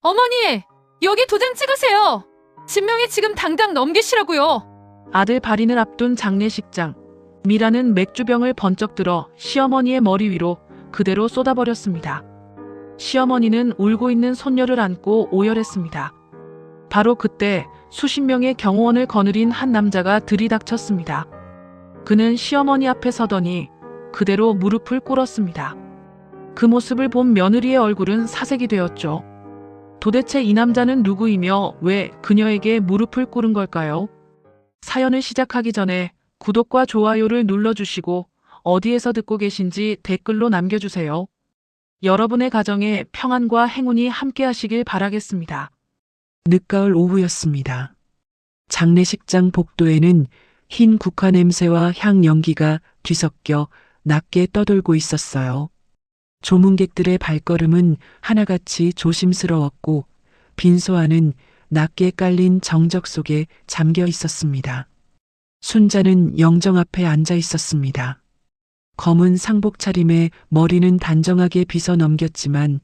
어머니, 여기 도장 찍으세요. 진명이 지금 당장 넘기시라고요. 아들 발인을 앞둔 장례식장. 미라는 맥주병을 번쩍 들어 시어머니의 머리 위로 그대로 쏟아버렸습니다. 시어머니는 울고 있는 손녀를 안고 오열했습니다. 바로 그때 수십 명의 경호원을 거느린 한 남자가 들이닥쳤습니다. 그는 시어머니 앞에 서더니 그대로 무릎을 꿇었습니다. 그 모습을 본 며느리의 얼굴은 사색이 되었죠. 도대체 이 남자는 누구이며 왜 그녀에게 무릎을 꿇은 걸까요? 사연을 시작하기 전에 구독과 좋아요를 눌러주시고 어디에서 듣고 계신지 댓글로 남겨주세요. 여러분의 가정에 평안과 행운이 함께하시길 바라겠습니다. 늦가을 오후였습니다. 장례식장 복도에는 흰 국화 냄새와 향 연기가 뒤섞여 낮게 떠돌고 있었어요. 조문객들의 발걸음은 하나같이 조심스러웠고 빈소안은 낮게 깔린 정적 속에 잠겨 있었습니다. 순자는 영정 앞에 앉아 있었습니다. 검은 상복 차림에 머리는 단정하게 빗어 넘겼지만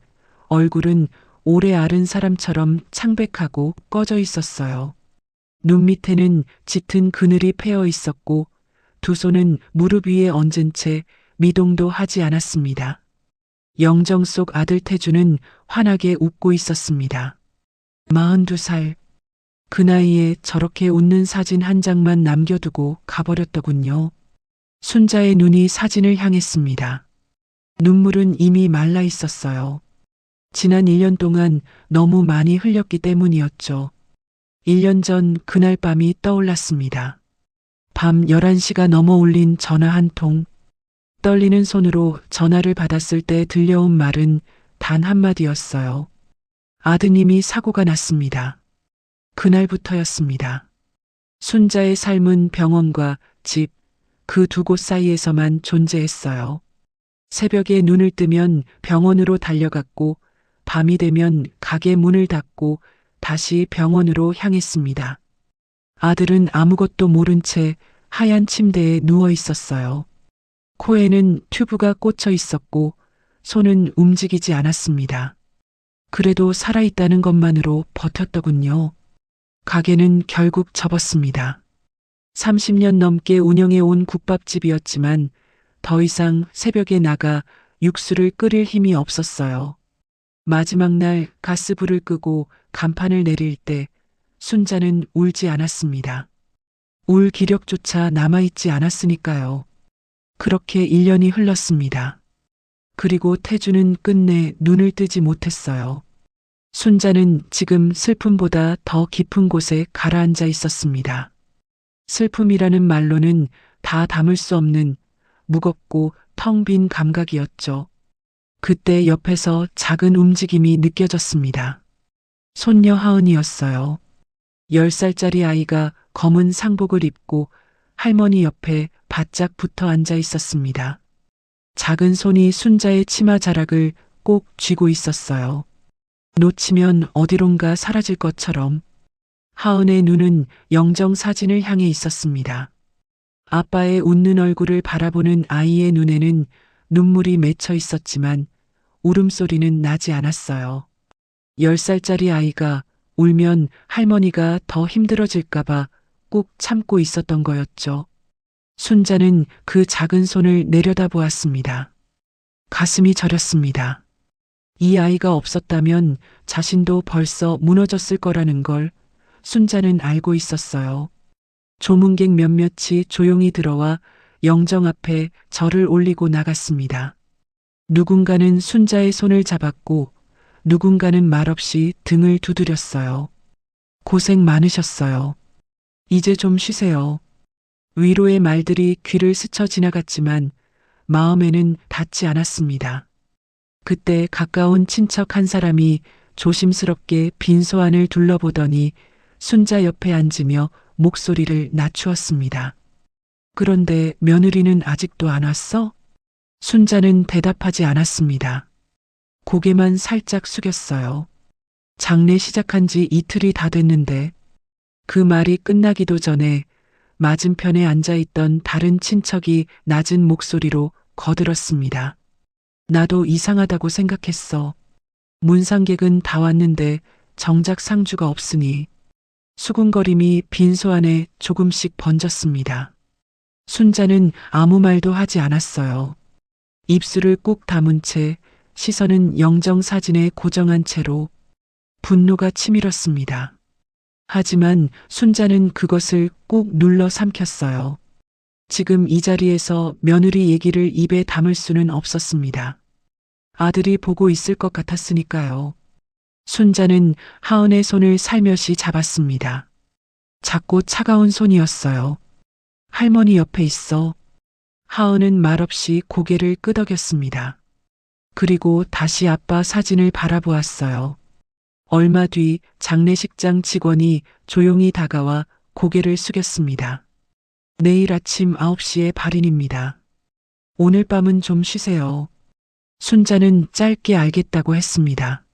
얼굴은 오래 앓은 사람처럼 창백하고 꺼져 있었어요. 눈 밑에는 짙은 그늘이 패어 있었고 두 손은 무릎 위에 얹은 채 미동도 하지 않았습니다. 영정 속 아들 태주는 환하게 웃고 있었습니다. 42살. 그 나이에 저렇게 웃는 사진 한 장만 남겨두고 가버렸더군요. 순자의 눈이 사진을 향했습니다. 눈물은 이미 말라 있었어요. 지난 1년 동안 너무 많이 흘렸기 때문이었죠. 1년 전 그날 밤이 떠올랐습니다. 밤 11시가 넘어 울린 전화 한 통. 떨리는 손으로 전화를 받았을 때 들려온 말은 단 한마디였어요. 아드님이 사고가 났습니다. 그날부터였습니다. 순자의 삶은 병원과 집, 그 두 곳 사이에서만 존재했어요. 새벽에 눈을 뜨면 병원으로 달려갔고 밤이 되면 가게 문을 닫고 다시 병원으로 향했습니다. 아들은 아무것도 모른 채 하얀 침대에 누워 있었어요. 코에는 튜브가 꽂혀 있었고 손은 움직이지 않았습니다. 그래도 살아있다는 것만으로 버텼더군요. 가게는 결국 접었습니다. 30년 넘게 운영해 온 국밥집이었지만 더 이상 새벽에 나가 육수를 끓일 힘이 없었어요. 마지막 날 가스불을 끄고 간판을 내릴 때 순자는 울지 않았습니다. 울 기력조차 남아있지 않았으니까요. 그렇게 1년이 흘렀습니다. 그리고 태주는 끝내 눈을 뜨지 못했어요. 순자는 지금 슬픔보다 더 깊은 곳에 가라앉아 있었습니다. 슬픔이라는 말로는 다 담을 수 없는 무겁고 텅 빈 감각이었죠. 그때 옆에서 작은 움직임이 느껴졌습니다. 손녀 하은이었어요. 10살짜리 아이가 검은 상복을 입고 할머니 옆에 바짝 붙어 앉아 있었습니다. 작은 손이 순자의 치마 자락을 꼭 쥐고 있었어요. 놓치면 어디론가 사라질 것처럼. 하은의 눈은 영정 사진을 향해 있었습니다. 아빠의 웃는 얼굴을 바라보는 아이의 눈에는 눈물이 맺혀 있었지만 울음소리는 나지 않았어요. 10살짜리 아이가 울면 할머니가 더 힘들어질까봐 꾹 참고 있었던 거였죠. 순자는 그 작은 손을 내려다보았습니다. 가슴이 저렸습니다. 이 아이가 없었다면 자신도 벌써 무너졌을 거라는 걸 순자는 알고 있었어요. 조문객 몇몇이 조용히 들어와 영정 앞에 절을 올리고 나갔습니다. 누군가는 순자의 손을 잡았고 누군가는 말없이 등을 두드렸어요. 고생 많으셨어요. 이제 좀 쉬세요. 위로의 말들이 귀를 스쳐 지나갔지만 마음에는 닿지 않았습니다. 그때 가까운 친척 한 사람이 조심스럽게 빈소 안을 둘러보더니 순자 옆에 앉으며 목소리를 낮추었습니다. 그런데 며느리는 아직도 안 왔어? 순자는 대답하지 않았습니다. 고개만 살짝 숙였어요. 장례 시작한 지 이틀이 다 됐는데 그 말이 끝나기도 전에 맞은편에 앉아있던 다른 친척이 낮은 목소리로 거들었습니다. 나도 이상하다고 생각했어. 문상객은 다 왔는데 정작 상주가 없으니 수군거림이 빈소 안에 조금씩 번졌습니다. 순자는 아무 말도 하지 않았어요. 입술을 꾹 다문 채 시선은 영정 사진에 고정한 채로 분노가 치밀었습니다. 하지만 순자는 그것을 꾹 눌러 삼켰어요. 지금 이 자리에서 며느리 얘기를 입에 담을 수는 없었습니다. 아들이 보고 있을 것 같았으니까요. 순자는 하은의 손을 살며시 잡았습니다. 작고 차가운 손이었어요. 할머니 옆에 있어. 하은은 말없이 고개를 끄덕였습니다. 그리고 다시 아빠 사진을 바라보았어요. 얼마 뒤 장례식장 직원이 조용히 다가와 고개를 숙였습니다. 내일 아침 9시에 발인입니다. 오늘 밤은 좀 쉬세요. 순자는 짧게 알겠다고 했습니다.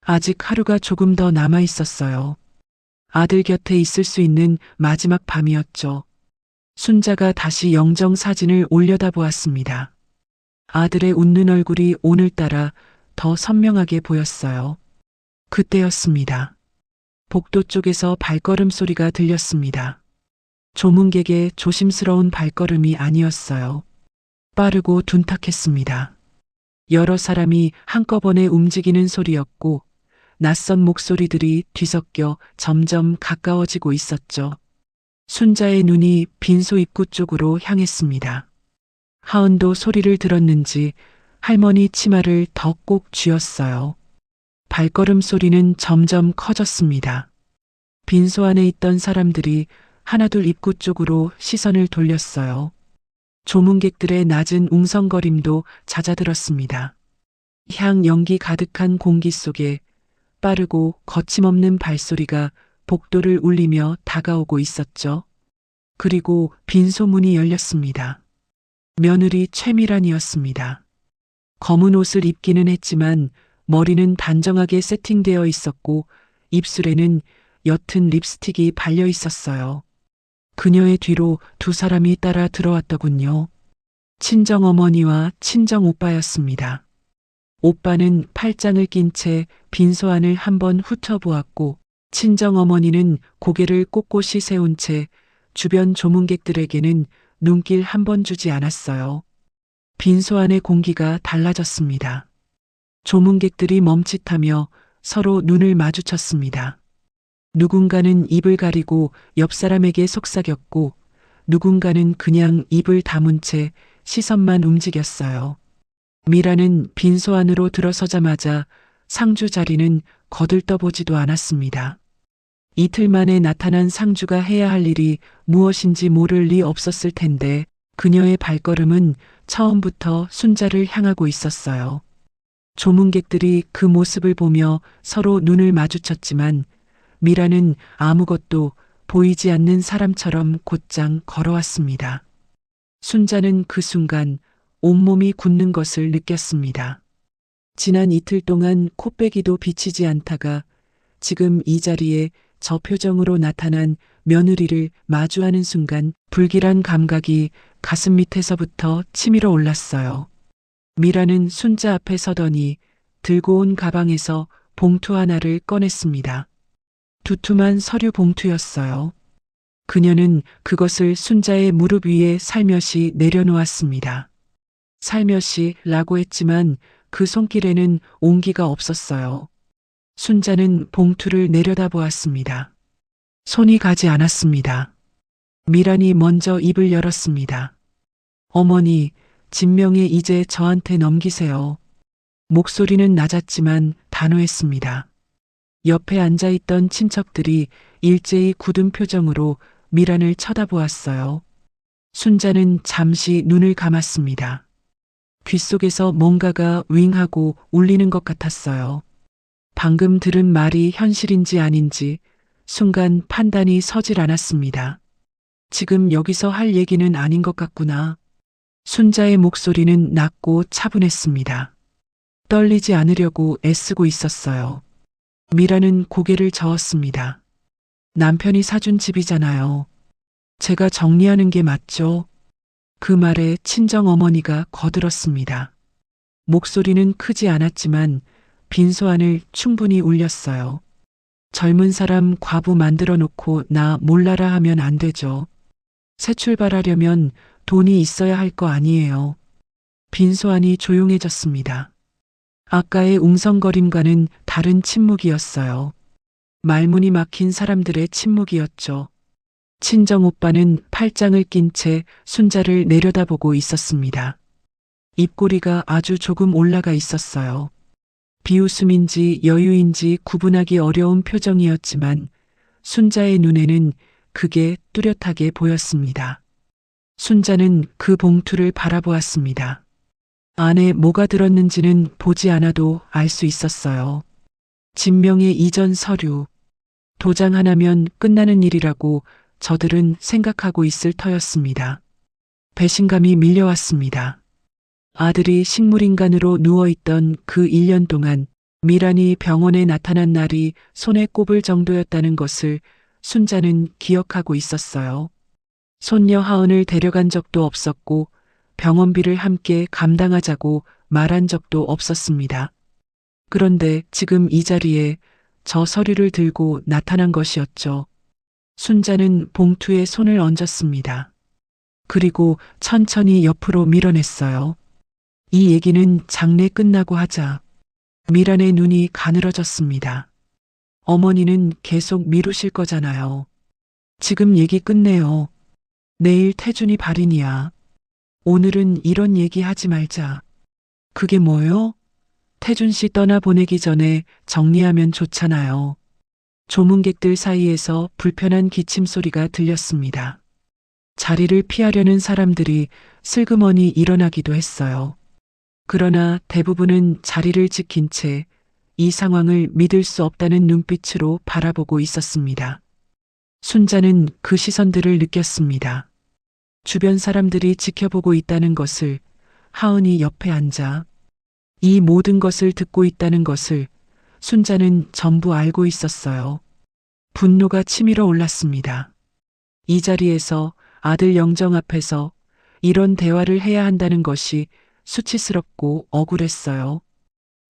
아직 하루가 조금 더 남아 있었어요. 아들 곁에 있을 수 있는 마지막 밤이었죠. 순자가 다시 영정 사진을 올려다보았습니다. 아들의 웃는 얼굴이 오늘따라 더 선명하게 보였어요. 그때였습니다. 복도 쪽에서 발걸음 소리가 들렸습니다. 조문객의 조심스러운 발걸음이 아니었어요. 빠르고 둔탁했습니다. 여러 사람이 한꺼번에 움직이는 소리였고 낯선 목소리들이 뒤섞여 점점 가까워지고 있었죠. 순자의 눈이 빈소 입구 쪽으로 향했습니다. 하은도 소리를 들었는지 할머니 치마를 더 꼭 쥐었어요. 발걸음 소리는 점점 커졌습니다. 빈소 안에 있던 사람들이 하나둘 입구 쪽으로 시선을 돌렸어요. 조문객들의 낮은 웅성거림도 잦아들었습니다. 향 연기 가득한 공기 속에 빠르고 거침없는 발소리가 복도를 울리며 다가오고 있었죠. 그리고 빈소 문이 열렸습니다. 며느리 최미란이었습니다. 검은 옷을 입기는 했지만 머리는 단정하게 세팅되어 있었고 입술에는 옅은 립스틱이 발려 있었어요. 그녀의 뒤로 두 사람이 따라 들어왔더군요. 친정어머니와 친정오빠였습니다. 오빠는 팔짱을 낀 채 빈소 안을 한번 훑어보았고 친정어머니는 고개를 꼿꼿이 세운 채 주변 조문객들에게는 눈길 한 번 주지 않았어요. 빈소 안의 공기가 달라졌습니다. 조문객들이 멈칫하며 서로 눈을 마주쳤습니다. 누군가는 입을 가리고 옆 사람에게 속삭였고 누군가는 그냥 입을 다문 채 시선만 움직였어요. 미라는 빈소 안으로 들어서자마자 상주 자리는 거들떠보지도 않았습니다. 이틀 만에 나타난 상주가 해야 할 일이 무엇인지 모를 리 없었을 텐데 그녀의 발걸음은 처음부터 순자를 향하고 있었어요. 조문객들이 그 모습을 보며 서로 눈을 마주쳤지만 미라는 아무것도 보이지 않는 사람처럼 곧장 걸어왔습니다. 순자는 그 순간 온몸이 굳는 것을 느꼈습니다. 지난 이틀 동안 코빼기도 비치지 않다가 지금 이 자리에 저 표정으로 나타난 며느리를 마주하는 순간 불길한 감각이 가슴 밑에서부터 치밀어 올랐어요. 미라는 순자 앞에 서더니 들고 온 가방에서 봉투 하나를 꺼냈습니다. 두툼한 서류 봉투였어요. 그녀는 그것을 순자의 무릎 위에 살며시 내려놓았습니다. 살며시라고 했지만 그 손길에는 온기가 없었어요. 순자는 봉투를 내려다보았습니다. 손이 가지 않았습니다. 미란이 먼저 입을 열었습니다. 어머니, 진명에 이제 저한테 넘기세요. 목소리는 낮았지만 단호했습니다. 옆에 앉아있던 친척들이 일제히 굳은 표정으로 미란을 쳐다보았어요. 순자는 잠시 눈을 감았습니다. 귓속에서 뭔가가 윙하고 울리는 것 같았어요. 방금 들은 말이 현실인지 아닌지 순간 판단이 서질 않았습니다. 지금 여기서 할 얘기는 아닌 것 같구나. 순자의 목소리는 낮고 차분했습니다. 떨리지 않으려고 애쓰고 있었어요. 미라는 고개를 저었습니다. 남편이 사준 집이잖아요. 제가 정리하는 게 맞죠? 그 말에 친정어머니가 거들었습니다. 목소리는 크지 않았지만 빈소안을 충분히 울렸어요. 젊은 사람 과부 만들어 놓고 나 몰라라 하면 안 되죠. 새 출발하려면 돈이 있어야 할 거 아니에요. 빈소안이 조용해졌습니다. 아까의 웅성거림과는 다른 침묵이었어요. 말문이 막힌 사람들의 침묵이었죠. 친정 오빠는 팔짱을 낀 채 순자를 내려다보고 있었습니다. 입꼬리가 아주 조금 올라가 있었어요. 비웃음인지 여유인지 구분하기 어려운 표정이었지만 순자의 눈에는 그게 뚜렷하게 보였습니다. 순자는 그 봉투를 바라보았습니다. 안에 뭐가 들었는지는 보지 않아도 알 수 있었어요. 진명의 이전 서류, 도장 하나면 끝나는 일이라고 저들은 생각하고 있을 터였습니다. 배신감이 밀려왔습니다. 아들이 식물인간으로 누워있던 그 1년 동안 미란이 병원에 나타난 날이 손에 꼽을 정도였다는 것을 순자는 기억하고 있었어요. 손녀 하은을 데려간 적도 없었고 병원비를 함께 감당하자고 말한 적도 없었습니다. 그런데 지금 이 자리에 저 서류를 들고 나타난 것이었죠. 순자는 봉투에 손을 얹었습니다. 그리고 천천히 옆으로 밀어냈어요. 이 얘기는 장례 끝나고 하자. 미란의 눈이 가늘어졌습니다. 어머니는 계속 미루실 거잖아요. 지금 얘기 끝내요. 내일 태준이 발인이야. 오늘은 이런 얘기 하지 말자. 그게 뭐요? 태준 씨 떠나보내기 전에 정리하면 좋잖아요. 조문객들 사이에서 불편한 기침 소리가 들렸습니다. 자리를 피하려는 사람들이 슬그머니 일어나기도 했어요. 그러나 대부분은 자리를 지킨 채 이 상황을 믿을 수 없다는 눈빛으로 바라보고 있었습니다. 순자는 그 시선들을 느꼈습니다. 주변 사람들이 지켜보고 있다는 것을, 하은이 옆에 앉아 이 모든 것을 듣고 있다는 것을 순자는 전부 알고 있었어요. 분노가 치밀어 올랐습니다. 이 자리에서 아들 영정 앞에서 이런 대화를 해야 한다는 것이 수치스럽고 억울했어요.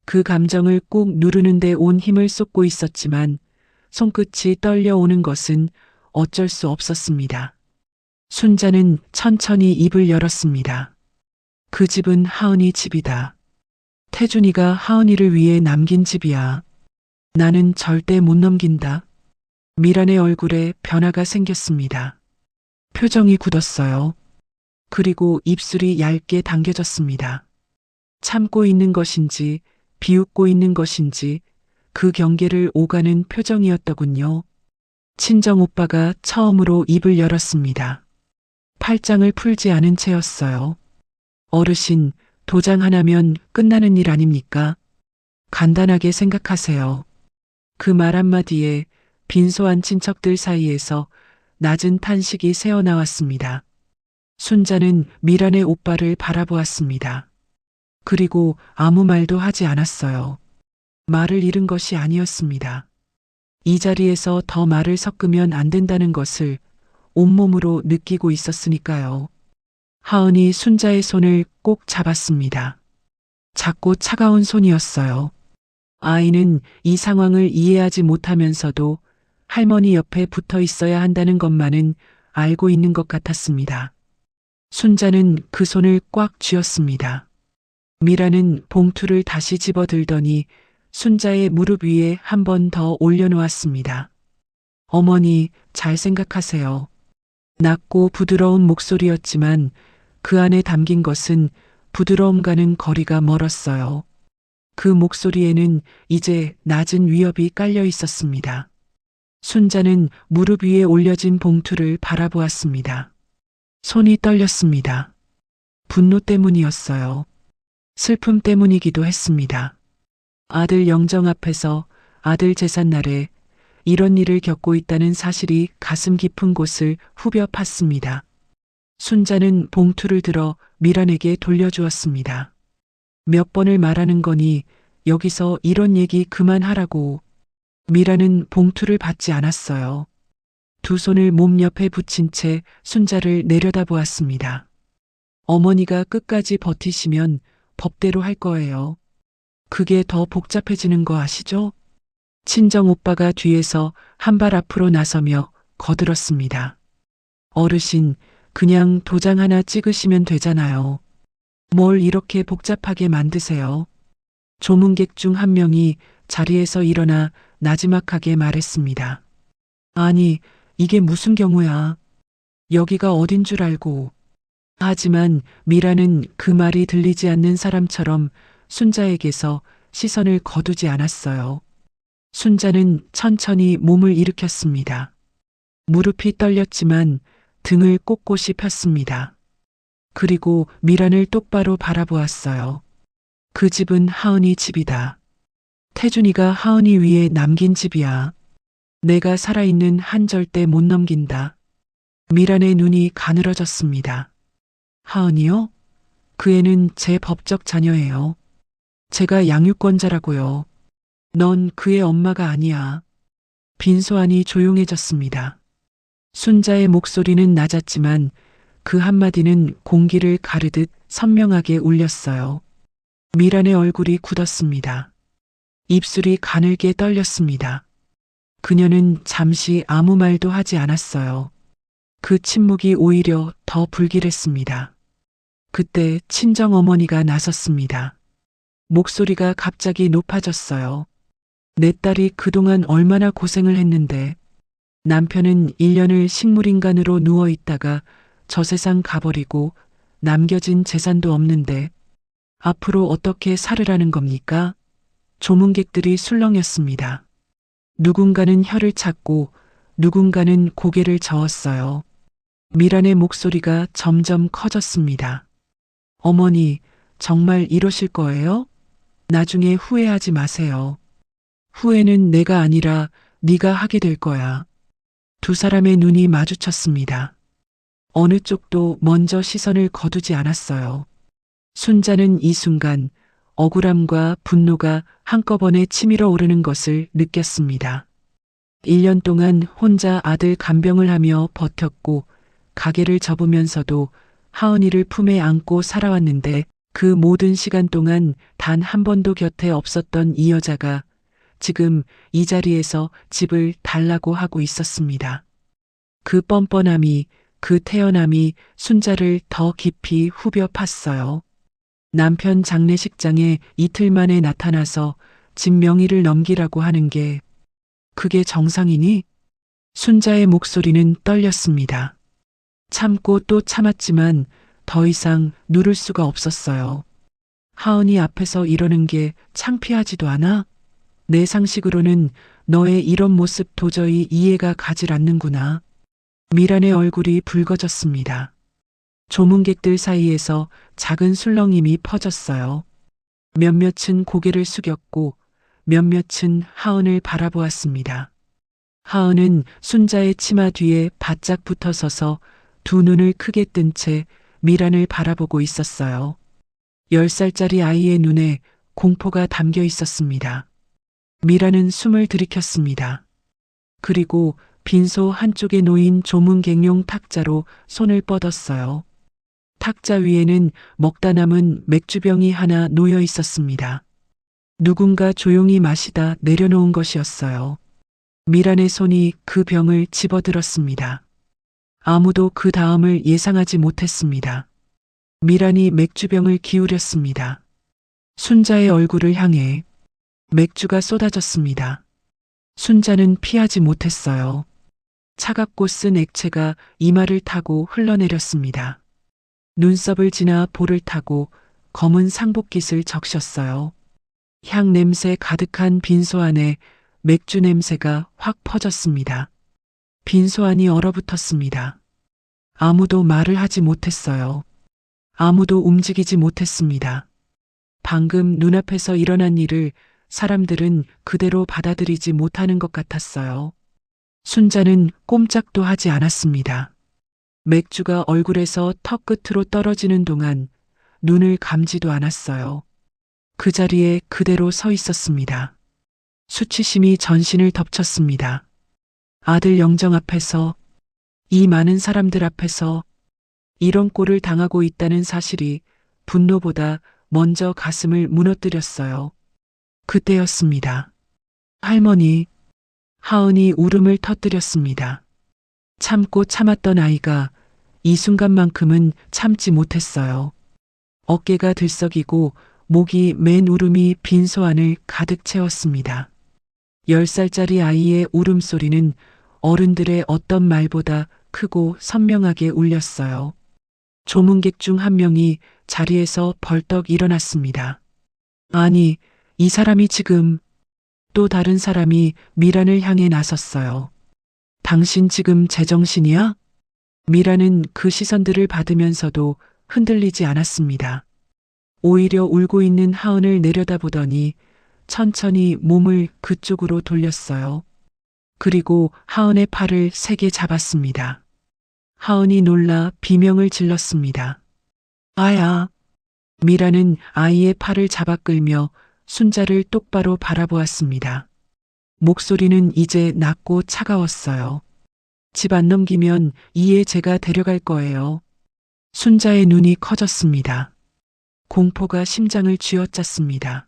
그 감정을 꾹 누르는데 온 힘을 쏟고 있었지만 손끝이 떨려오는 것은 어쩔 수 없었습니다. 순자는 천천히 입을 열었습니다. 그 집은 하은이 집이다. 태준이가 하은이를 위해 남긴 집이야. 나는 절대 못 넘긴다. 미란의 얼굴에 변화가 생겼습니다. 표정이 굳었어요. 그리고 입술이 얇게 당겨졌습니다. 참고 있는 것인지 비웃고 있는 것인지 그 경계를 오가는 표정이었더군요. 친정 오빠가 처음으로 입을 열었습니다. 팔짱을 풀지 않은 채였어요. 어르신, 도장 하나면 끝나는 일 아닙니까? 간단하게 생각하세요. 그 말 한마디에 빈소한 친척들 사이에서 낮은 탄식이 새어나왔습니다. 순자는 미란의 오빠를 바라보았습니다. 그리고 아무 말도 하지 않았어요. 말을 잃은 것이 아니었습니다. 이 자리에서 더 말을 섞으면 안 된다는 것을 온몸으로 느끼고 있었으니까요. 하은이 순자의 손을 꼭 잡았습니다. 작고 차가운 손이었어요. 아이는 이 상황을 이해하지 못하면서도 할머니 옆에 붙어 있어야 한다는 것만은 알고 있는 것 같았습니다. 순자는 그 손을 꽉 쥐었습니다. 미라는 봉투를 다시 집어들더니 순자의 무릎 위에 한 번 더 올려놓았습니다. 어머니, 잘 생각하세요. 낮고 부드러운 목소리였지만 그 안에 담긴 것은 부드러움과는 거리가 멀었어요. 그 목소리에는 이제 낮은 위협이 깔려 있었습니다. 순자는 무릎 위에 올려진 봉투를 바라보았습니다. 손이 떨렸습니다. 분노 때문이었어요. 슬픔 때문이기도 했습니다. 아들 영정 앞에서 아들 제삿날에 이런 일을 겪고 있다는 사실이 가슴 깊은 곳을 후벼 팠습니다. 순자는 봉투를 들어 미란에게 돌려주었습니다. 몇 번을 말하는 거니 여기서 이런 얘기 그만하라고. 미란은 봉투를 받지 않았어요. 두 손을 몸 옆에 붙인 채 순자를 내려다보았습니다. 어머니가 끝까지 버티시면 법대로 할 거예요. 그게 더 복잡해지는 거 아시죠? 친정 오빠가 뒤에서 한 발 앞으로 나서며 거들었습니다. 어르신, 그냥 도장 하나 찍으시면 되잖아요. 뭘 이렇게 복잡하게 만드세요? 조문객 중 한 명이 자리에서 일어나 나지막하게 말했습니다. 아니, 이게 무슨 경우야? 여기가 어딘 줄 알고. 하지만 미라는 그 말이 들리지 않는 사람처럼 순자에게서 시선을 거두지 않았어요. 순자는 천천히 몸을 일으켰습니다. 무릎이 떨렸지만 등을 꼿꼿이 폈습니다. 그리고 미란을 똑바로 바라보았어요. 그 집은 하은이 집이다. 태준이가 하은이 위에 남긴 집이야. 내가 살아있는 한 절대 못 넘긴다. 미란의 눈이 가늘어졌습니다. 하은이요? 그 애는 제 법적 자녀예요. 제가 양육권자라고요. 넌 그의 엄마가 아니야. 빈소안이 조용해졌습니다. 순자의 목소리는 낮았지만 그 한마디는 공기를 가르듯 선명하게 울렸어요. 미란의 얼굴이 굳었습니다. 입술이 가늘게 떨렸습니다. 그녀는 잠시 아무 말도 하지 않았어요. 그 침묵이 오히려 더 불길했습니다. 그때 친정어머니가 나섰습니다. 목소리가 갑자기 높아졌어요. 내 딸이 그동안 얼마나 고생을 했는데 남편은 1년을 식물인간으로 누워있다가 저 세상 가버리고 남겨진 재산도 없는데 앞으로 어떻게 살으라는 겁니까? 조문객들이 술렁였습니다. 누군가는 혀를 찾고 누군가는 고개를 저었어요. 미란의 목소리가 점점 커졌습니다. 어머니, 정말 이러실 거예요? 나중에 후회하지 마세요. 후회는 내가 아니라 네가 하게 될 거야. 두 사람의 눈이 마주쳤습니다. 어느 쪽도 먼저 시선을 거두지 않았어요. 순자는 이 순간 억울함과 분노가 한꺼번에 치밀어 오르는 것을 느꼈습니다. 1년 동안 혼자 아들 간병을 하며 버텼고 가게를 접으면서도 하은이를 품에 안고 살아왔는데 그 모든 시간 동안 단 한 번도 곁에 없었던 이 여자가 지금 이 자리에서 집을 달라고 하고 있었습니다. 그 뻔뻔함이, 그 태연함이 순자를 더 깊이 후벼 팠어요. 남편 장례식장에 이틀 만에 나타나서 집 명의를 넘기라고 하는 게 그게 정상이니? 순자의 목소리는 떨렸습니다. 참고 또 참았지만 더 이상 누를 수가 없었어요. 하은이 앞에서 이러는 게 창피하지도 않아? 내 상식으로는 너의 이런 모습 도저히 이해가 가질 않는구나. 미란의 얼굴이 붉어졌습니다. 조문객들 사이에서 작은 술렁임이 퍼졌어요. 몇몇은 고개를 숙였고 몇몇은 하은을 바라보았습니다. 하은은 순자의 치마 뒤에 바짝 붙어 서서 두 눈을 크게 뜬 채 미란을 바라보고 있었어요. 10살짜리 아이의 눈에 공포가 담겨 있었습니다. 미란은 숨을 들이켰습니다. 그리고 빈소 한쪽에 놓인 조문객용 탁자로 손을 뻗었어요. 탁자 위에는 먹다 남은 맥주병이 하나 놓여 있었습니다. 누군가 조용히 마시다 내려놓은 것이었어요. 미란의 손이 그 병을 집어들었습니다. 아무도 그 다음을 예상하지 못했습니다. 미란이 맥주병을 기울였습니다. 순자의 얼굴을 향해 맥주가 쏟아졌습니다. 순자는 피하지 못했어요. 차갑고 쓴 액체가 이마를 타고 흘러내렸습니다. 눈썹을 지나 볼을 타고 검은 상복깃을 적셨어요. 향 냄새 가득한 빈소 안에 맥주 냄새가 확 퍼졌습니다. 빈소 안이 얼어붙었습니다. 아무도 말을 하지 못했어요. 아무도 움직이지 못했습니다. 방금 눈앞에서 일어난 일을 사람들은 그대로 받아들이지 못하는 것 같았어요. 순자는 꼼짝도 하지 않았습니다. 맥주가 얼굴에서 턱 끝으로 떨어지는 동안 눈을 감지도 않았어요. 그 자리에 그대로 서 있었습니다. 수치심이 전신을 덮쳤습니다. 아들 영정 앞에서, 이 많은 사람들 앞에서 이런 꼴을 당하고 있다는 사실이 분노보다 먼저 가슴을 무너뜨렸어요. 그때였습니다. 할머니, 하은이 울음을 터뜨렸습니다. 참고 참았던 아이가 이 순간만큼은 참지 못했어요. 어깨가 들썩이고 목이 맨 울음이 빈소 안을 가득 채웠습니다. 10살짜리 아이의 울음소리는 어른들의 어떤 말보다 크고 선명하게 울렸어요. 조문객 중 한 명이 자리에서 벌떡 일어났습니다. 아니, 이 사람이 지금... 또 다른 사람이 미란을 향해 나섰어요. 당신 지금 제정신이야? 미란은 그 시선들을 받으면서도 흔들리지 않았습니다. 오히려 울고 있는 하은을 내려다보더니 천천히 몸을 그쪽으로 돌렸어요. 그리고 하은의 팔을 세게 잡았습니다. 하은이 놀라 비명을 질렀습니다. 아야! 미라는 아이의 팔을 잡아 끌며 순자를 똑바로 바라보았습니다. 목소리는 이제 낮고 차가웠어요. 집 안 넘기면 이에 제가 데려갈 거예요. 순자의 눈이 커졌습니다. 공포가 심장을 쥐어짰습니다.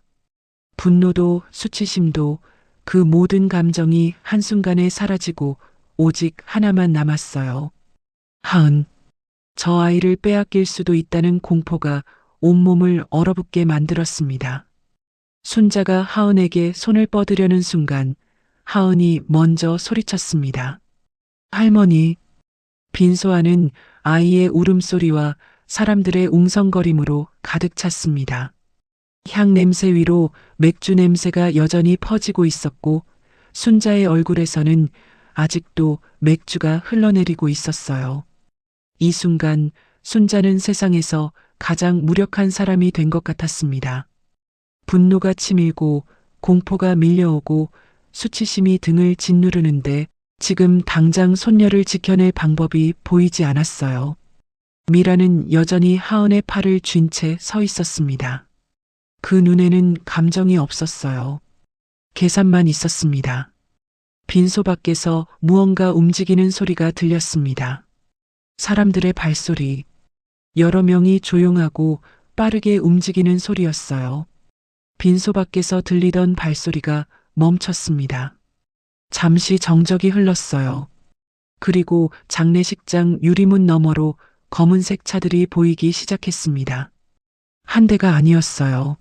분노도 수치심도 그 모든 감정이 한순간에 사라지고 오직 하나만 남았어요. 하은, 저 아이를 빼앗길 수도 있다는 공포가 온몸을 얼어붙게 만들었습니다. 순자가 하은에게 손을 뻗으려는 순간 하은이 먼저 소리쳤습니다. 할머니. 빈소 안은 아이의 울음소리와 사람들의 웅성거림으로 가득 찼습니다. 향 냄새 위로 맥주 냄새가 여전히 퍼지고 있었고 순자의 얼굴에서는 아직도 맥주가 흘러내리고 있었어요. 이 순간 순자는 세상에서 가장 무력한 사람이 된 것 같았습니다. 분노가 치밀고 공포가 밀려오고 수치심이 등을 짓누르는데 지금 당장 손녀를 지켜낼 방법이 보이지 않았어요. 미라는 여전히 하은의 팔을 쥔 채 서 있었습니다. 그 눈에는 감정이 없었어요. 계산만 있었습니다. 빈소 밖에서 무언가 움직이는 소리가 들렸습니다. 사람들의 발소리, 여러 명이 조용하고 빠르게 움직이는 소리였어요. 빈소 밖에서 들리던 발소리가 멈췄습니다. 잠시 정적이 흘렀어요. 그리고 장례식장 유리문 너머로 검은색 차들이 보이기 시작했습니다. 한 대가 아니었어요.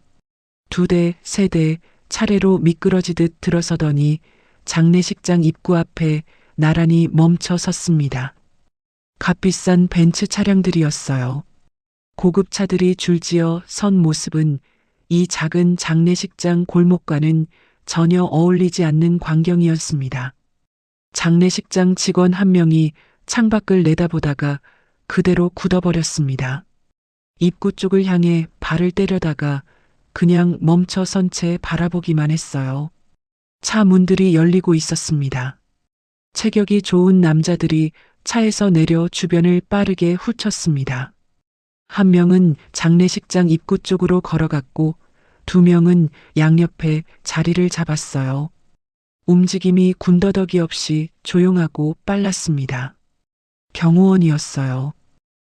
2대, 3대 차례로 미끄러지듯 들어서더니 장례식장 입구 앞에 나란히 멈춰 섰습니다. 값비싼 벤츠 차량들이었어요. 고급 차들이 줄지어 선 모습은 이 작은 장례식장 골목과는 전혀 어울리지 않는 광경이었습니다. 장례식장 직원 한 명이 창밖을 내다보다가 그대로 굳어버렸습니다. 입구 쪽을 향해 발을 때려다가 그냥 멈춰 선 채 바라보기만 했어요. 차 문들이 열리고 있었습니다. 체격이 좋은 남자들이 차에서 내려 주변을 빠르게 훑었습니다. 한 명은 장례식장 입구 쪽으로 걸어갔고 2명은 양옆에 자리를 잡았어요. 움직임이 군더더기 없이 조용하고 빨랐습니다. 경호원이었어요.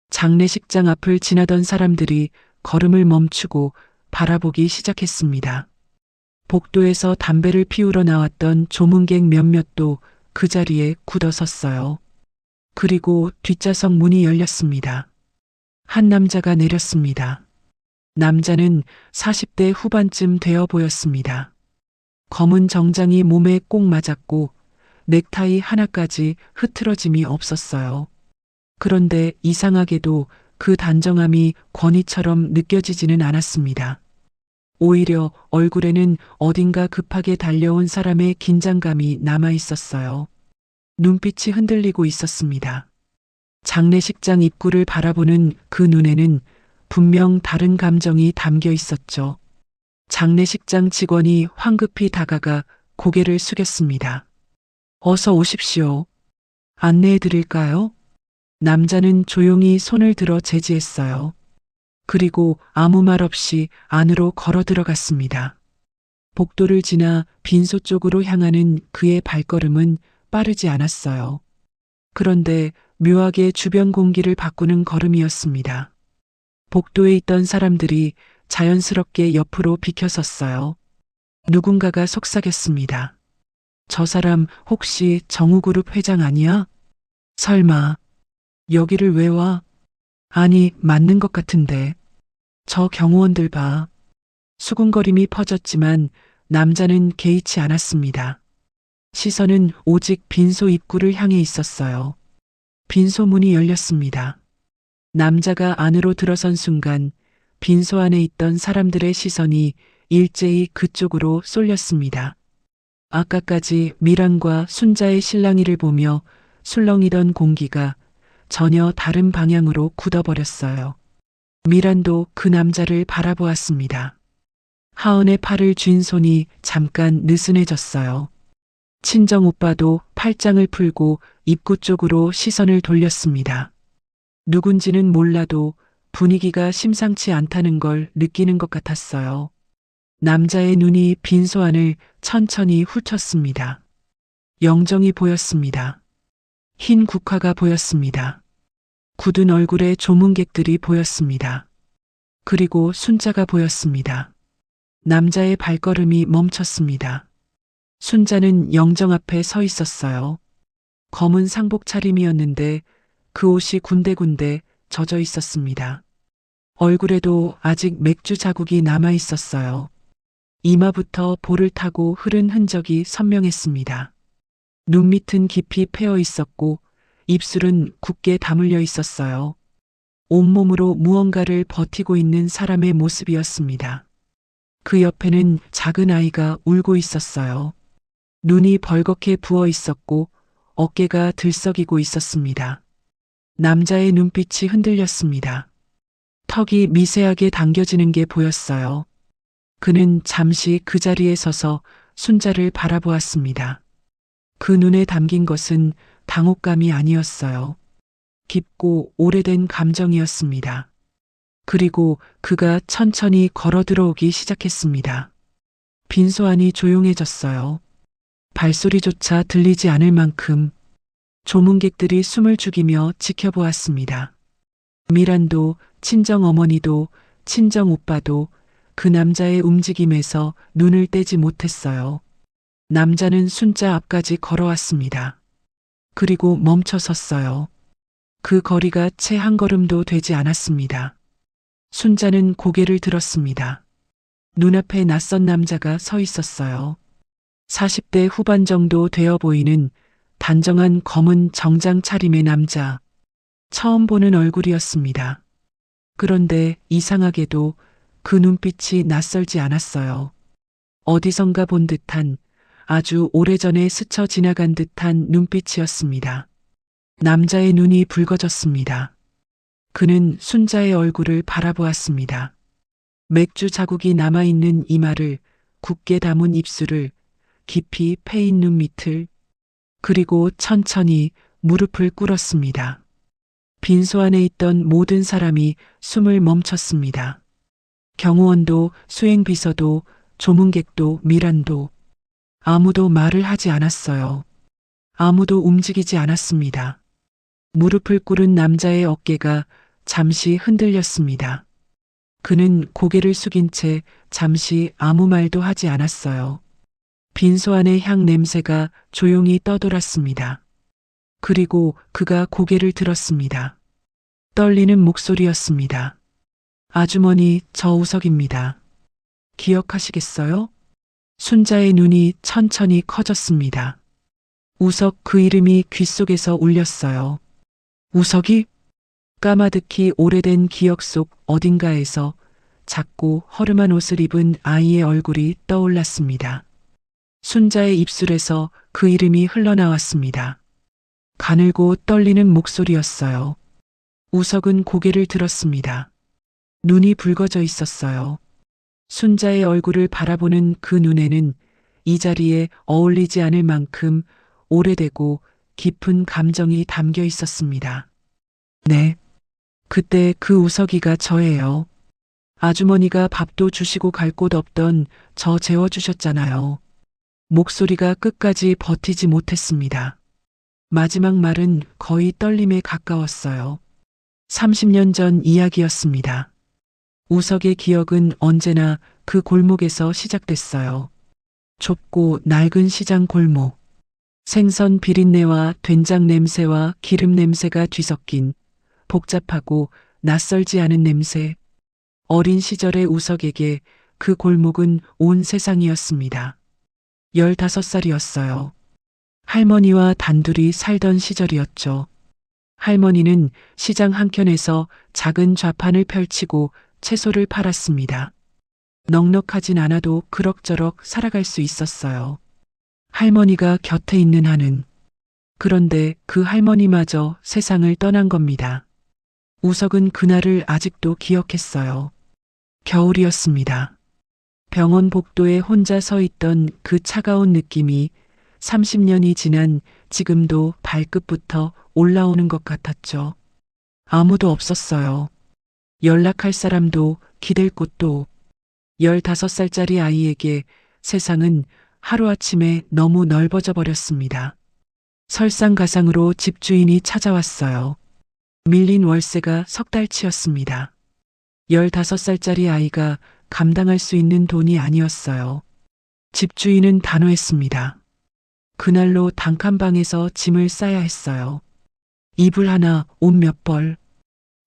장례식장 앞을 지나던 사람들이 걸음을 멈추고 바라보기 시작했습니다. 복도에서 담배를 피우러 나왔던 조문객 몇몇도 그 자리에 굳어섰어요. 그리고 뒷좌석 문이 열렸습니다. 한 남자가 내렸습니다. 남자는 40대 후반쯤 되어 보였습니다. 검은 정장이 몸에 꼭 맞았고 넥타이 하나까지 흐트러짐이 없었어요. 그런데 이상하게도 그 단정함이 권위처럼 느껴지지는 않았습니다. 오히려 얼굴에는 어딘가 급하게 달려온 사람의 긴장감이 남아 있었어요. 눈빛이 흔들리고 있었습니다. 장례식장 입구를 바라보는 그 눈에는 분명 다른 감정이 담겨 있었죠. 장례식장 직원이 황급히 다가가 고개를 숙였습니다. 어서 오십시오. 안내해 드릴까요? 남자는 조용히 손을 들어 제지했어요. 그리고 아무 말 없이 안으로 걸어 들어갔습니다. 복도를 지나 빈소 쪽으로 향하는 그의 발걸음은 빠르지 않았어요. 그런데 묘하게 주변 공기를 바꾸는 걸음이었습니다. 복도에 있던 사람들이 자연스럽게 옆으로 비켜섰어요. 누군가가 속삭였습니다. 저 사람 혹시 정우그룹 회장 아니야? 설마 여기를 왜 와? 아니, 맞는 것 같은데. 저 경호원들 봐. 수군거림이 퍼졌지만 남자는 개의치 않았습니다. 시선은 오직 빈소 입구를 향해 있었어요. 빈소 문이 열렸습니다. 남자가 안으로 들어선 순간 빈소 안에 있던 사람들의 시선이 일제히 그쪽으로 쏠렸습니다. 아까까지 미란과 순자의 실랑이를 보며 술렁이던 공기가 전혀 다른 방향으로 굳어버렸어요. 미란도 그 남자를 바라보았습니다. 하은의 팔을 쥔 손이 잠깐 느슨해졌어요. 친정 오빠도 팔짱을 풀고 입구 쪽으로 시선을 돌렸습니다. 누군지는 몰라도 분위기가 심상치 않다는 걸 느끼는 것 같았어요. 남자의 눈이 빈소 안을 천천히 훑었습니다. 영정이 보였습니다. 흰 국화가 보였습니다. 굳은 얼굴의 조문객들이 보였습니다. 그리고 순자가 보였습니다. 남자의 발걸음이 멈췄습니다. 순자는 영정 앞에 서 있었어요. 검은 상복 차림이었는데 그 옷이 군데군데 젖어 있었습니다. 얼굴에도 아직 맥주 자국이 남아 있었어요. 이마부터 볼을 타고 흐른 흔적이 선명했습니다. 눈밑은 깊이 패여 있었고 입술은 굳게 다물려 있었어요. 온몸으로 무언가를 버티고 있는 사람의 모습이었습니다. 그 옆에는 작은 아이가 울고 있었어요. 눈이 벌겋게 부어 있었고 어깨가 들썩이고 있었습니다. 남자의 눈빛이 흔들렸습니다. 턱이 미세하게 당겨지는 게 보였어요. 그는 잠시 그 자리에 서서 순자를 바라보았습니다. 그 눈에 담긴 것은 당혹감이 아니었어요. 깊고 오래된 감정이었습니다. 그리고 그가 천천히 걸어 들어오기 시작했습니다. 빈소 안이 조용해졌어요. 발소리조차 들리지 않을 만큼 조문객들이 숨을 죽이며 지켜보았습니다. 미란도, 친정 어머니도, 친정 오빠도 그 남자의 움직임에서 눈을 떼지 못했어요. 남자는 순자 앞까지 걸어왔습니다. 그리고 멈춰 섰어요. 그 거리가 채 한 걸음도 되지 않았습니다. 순자는 고개를 들었습니다. 눈앞에 낯선 남자가 서 있었어요. 40대 후반 정도 되어 보이는 단정한 검은 정장 차림의 남자. 처음 보는 얼굴이었습니다. 그런데 이상하게도 그 눈빛이 낯설지 않았어요. 어디선가 본 듯한, 아주 오래전에 스쳐 지나간 듯한 눈빛이었습니다. 남자의 눈이 붉어졌습니다. 그는 순자의 얼굴을 바라보았습니다. 맥주 자국이 남아있는 이마를, 굳게 담은 입술을, 깊이 패인 눈밑을, 그리고 천천히 무릎을 꿇었습니다. 빈소 안에 있던 모든 사람이 숨을 멈췄습니다. 경호원도, 수행비서도, 조문객도, 미란도. 아무도 말을 하지 않았어요. 아무도 움직이지 않았습니다. 무릎을 꿇은 남자의 어깨가 잠시 흔들렸습니다. 그는 고개를 숙인 채 잠시 아무 말도 하지 않았어요. 빈소 안의 향 냄새가 조용히 떠돌았습니다. 그리고 그가 고개를 들었습니다. 떨리는 목소리였습니다. 아주머니, 저 우석입니다. 기억하시겠어요? 순자의 눈이 천천히 커졌습니다. 우석, 그 이름이 귓속에서 울렸어요. 우석이? 까마득히 오래된 기억 속 어딘가에서 작고 허름한 옷을 입은 아이의 얼굴이 떠올랐습니다. 순자의 입술에서 그 이름이 흘러나왔습니다. 가늘고 떨리는 목소리였어요. 우석은 고개를 들었습니다. 눈이 붉어져 있었어요. 순자의 얼굴을 바라보는 그 눈에는 이 자리에 어울리지 않을 만큼 오래되고 깊은 감정이 담겨 있었습니다. 네. 그때 그 우석이가 저예요. 아주머니가 밥도 주시고 갈 곳 없던 저 재워주셨잖아요. 목소리가 끝까지 버티지 못했습니다. 마지막 말은 거의 떨림에 가까웠어요. 30년 전 이야기였습니다. 우석의 기억은 언제나 그 골목에서 시작됐어요. 좁고 낡은 시장 골목. 생선 비린내와 된장 냄새와 기름 냄새가 뒤섞인 복잡하고 낯설지 않은 냄새. 어린 시절의 우석에게 그 골목은 온 세상이었습니다. 15살이었어요. 할머니와 단둘이 살던 시절이었죠. 할머니는 시장 한켠에서 작은 좌판을 펼치고 채소를 팔았습니다. 넉넉하진 않아도 그럭저럭 살아갈 수 있었어요. 할머니가 곁에 있는 한은. 그런데 그 할머니마저 세상을 떠난 겁니다. 우석은 그날을 아직도 기억했어요. 겨울이었습니다. 병원 복도에 혼자 서 있던 그 차가운 느낌이 30년이 지난 지금도 발끝부터 올라오는 것 같았죠. 아무도 없었어요. 연락할 사람도 기댈 곳도. 15살짜리 아이에게 세상은 하루아침에 너무 넓어져 버렸습니다. 설상가상으로 집주인이 찾아왔어요. 밀린 월세가 석 달치였습니다. 15살짜리 아이가 감당할 수 있는 돈이 아니었어요. 집주인은 단호했습니다. 그날로 단칸방에서 짐을 싸야 했어요. 이불 하나, 옷 몇 벌.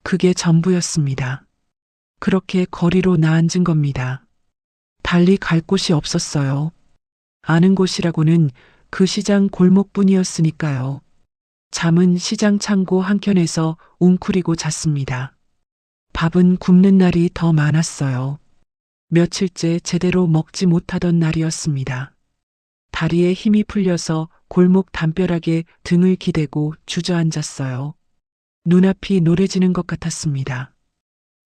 그게 전부였습니다. 그렇게 거리로 나앉은 겁니다. 달리 갈 곳이 없었어요. 아는 곳이라고는 그 시장 골목뿐이었으니까요. 잠은 시장 창고 한켠에서 웅크리고 잤습니다. 밥은 굶는 날이 더 많았어요. 며칠째 제대로 먹지 못하던 날이었습니다. 다리에 힘이 풀려서 골목 담벼락에 등을 기대고 주저앉았어요. 눈앞이 노래지는 것 같았습니다.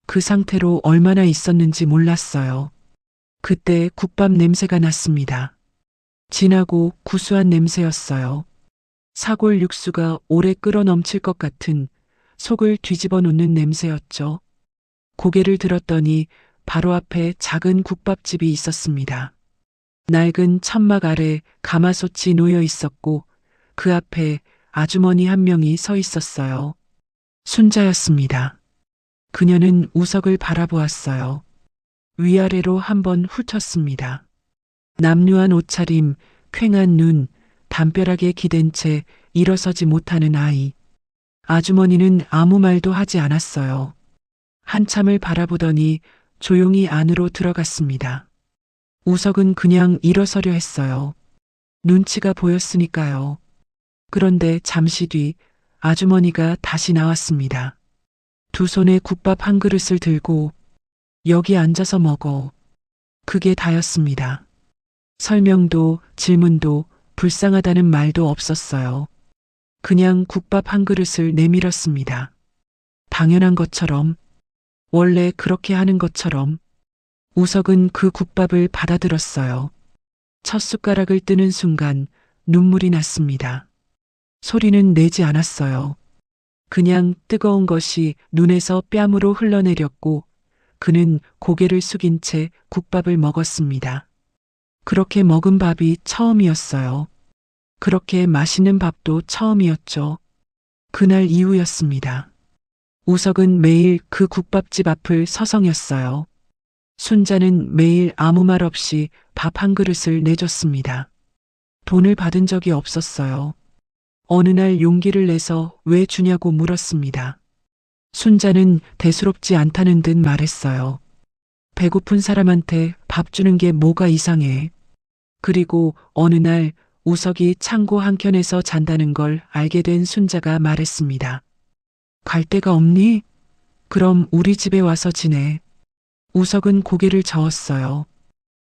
그 상태로 얼마나 있었는지 몰랐어요. 그때 국밥 냄새가 났습니다. 진하고 구수한 냄새였어요. 사골 육수가 오래 끓어 넘칠 것 같은 속을 뒤집어 놓는 냄새였죠. 고개를 들었더니 바로 앞에 작은 국밥집이 있었습니다. 낡은 천막 아래 가마솥이 놓여 있었고 그 앞에 아주머니 한 명이 서 있었어요. 순자였습니다. 그녀는 우석을 바라보았어요. 위아래로 한번 훑었습니다. 남루한 옷차림, 퀭한 눈, 담벼락에 기댄 채 일어서지 못하는 아이. 아주머니는 아무 말도 하지 않았어요. 한참을 바라보더니 조용히 안으로 들어갔습니다. 우석은 그냥 일어서려 했어요. 눈치가 보였으니까요. 그런데 잠시 뒤 아주머니가 다시 나왔습니다. 두 손에 국밥 한 그릇을 들고 여기 앉아서 먹어. 그게 다였습니다. 설명도 질문도 불쌍하다는 말도 없었어요. 그냥 국밥 한 그릇을 내밀었습니다. 당연한 것처럼, 원래 그렇게 하는 것처럼. 우석은 그 국밥을 받아들었어요. 첫 숟가락을 뜨는 순간 눈물이 났습니다. 소리는 내지 않았어요. 그냥 뜨거운 것이 눈에서 뺨으로 흘러내렸고 그는 고개를 숙인 채 국밥을 먹었습니다. 그렇게 먹은 밥이 처음이었어요. 그렇게 맛있는 밥도 처음이었죠. 그날 이후였습니다. 우석은 매일 그 국밥집 앞을 서성였어요. 순자는 매일 아무 말 없이 밥 한 그릇을 내줬습니다. 돈을 받은 적이 없었어요. 어느 날 용기를 내서 왜 주냐고 물었습니다. 순자는 대수롭지 않다는 듯 말했어요. 배고픈 사람한테 밥 주는 게 뭐가 이상해. 그리고 어느 날 우석이 창고 한켠에서 잔다는 걸 알게 된 순자가 말했습니다. 갈 데가 없니? 그럼 우리 집에 와서 지내. 우석은 고개를 저었어요.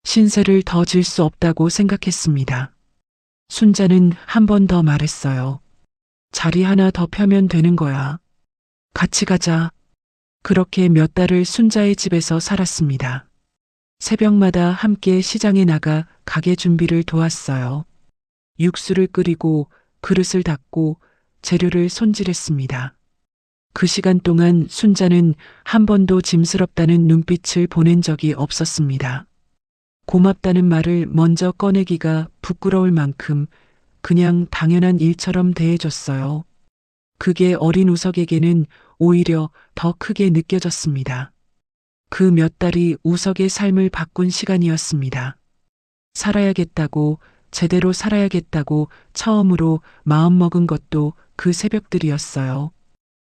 신세를 더 질 수 없다고 생각했습니다. 순자는 한 번 더 말했어요. 자리 하나 더 펴면 되는 거야. 같이 가자. 그렇게 몇 달을 순자의 집에서 살았습니다. 새벽마다 함께 시장에 나가 가게 준비를 도왔어요. 육수를 끓이고 그릇을 닦고 재료를 손질했습니다. 그 시간 동안 순자는 한 번도 짐스럽다는 눈빛을 보낸 적이 없었습니다. 고맙다는 말을 먼저 꺼내기가 부끄러울 만큼 그냥 당연한 일처럼 대해줬어요. 그게 어린 우석에게는 오히려 더 크게 느껴졌습니다. 그 몇 달이 우석의 삶을 바꾼 시간이었습니다. 살아야겠다고, 제대로 살아야겠다고 처음으로 마음먹은 것도 그 새벽들이었어요.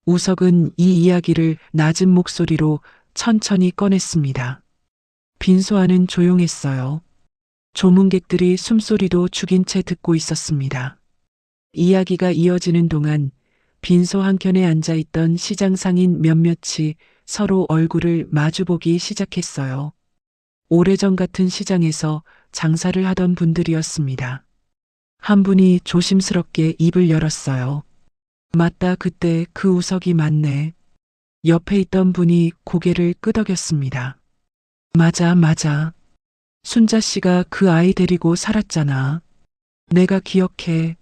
우석은 이 이야기를 낮은 목소리로 천천히 꺼냈습니다. 빈소안은 조용했어요. 조문객들이 숨소리도 죽인 채 듣고 있었습니다. 이야기가 이어지는 동안 빈소 한켠에 앉아있던 시장 상인 몇몇이 서로 얼굴을 마주보기 시작했어요. 오래전 같은 시장에서 장사를 하던 분들이었습니다. 한 분이 조심스럽게 입을 열었어요. 맞다, 그때 그 우석이 맞네. 옆에 있던 분이 고개를 끄덕였습니다. 맞아, 맞아. 순자 씨가 그 아이 데리고 살았잖아. 내가 기억해.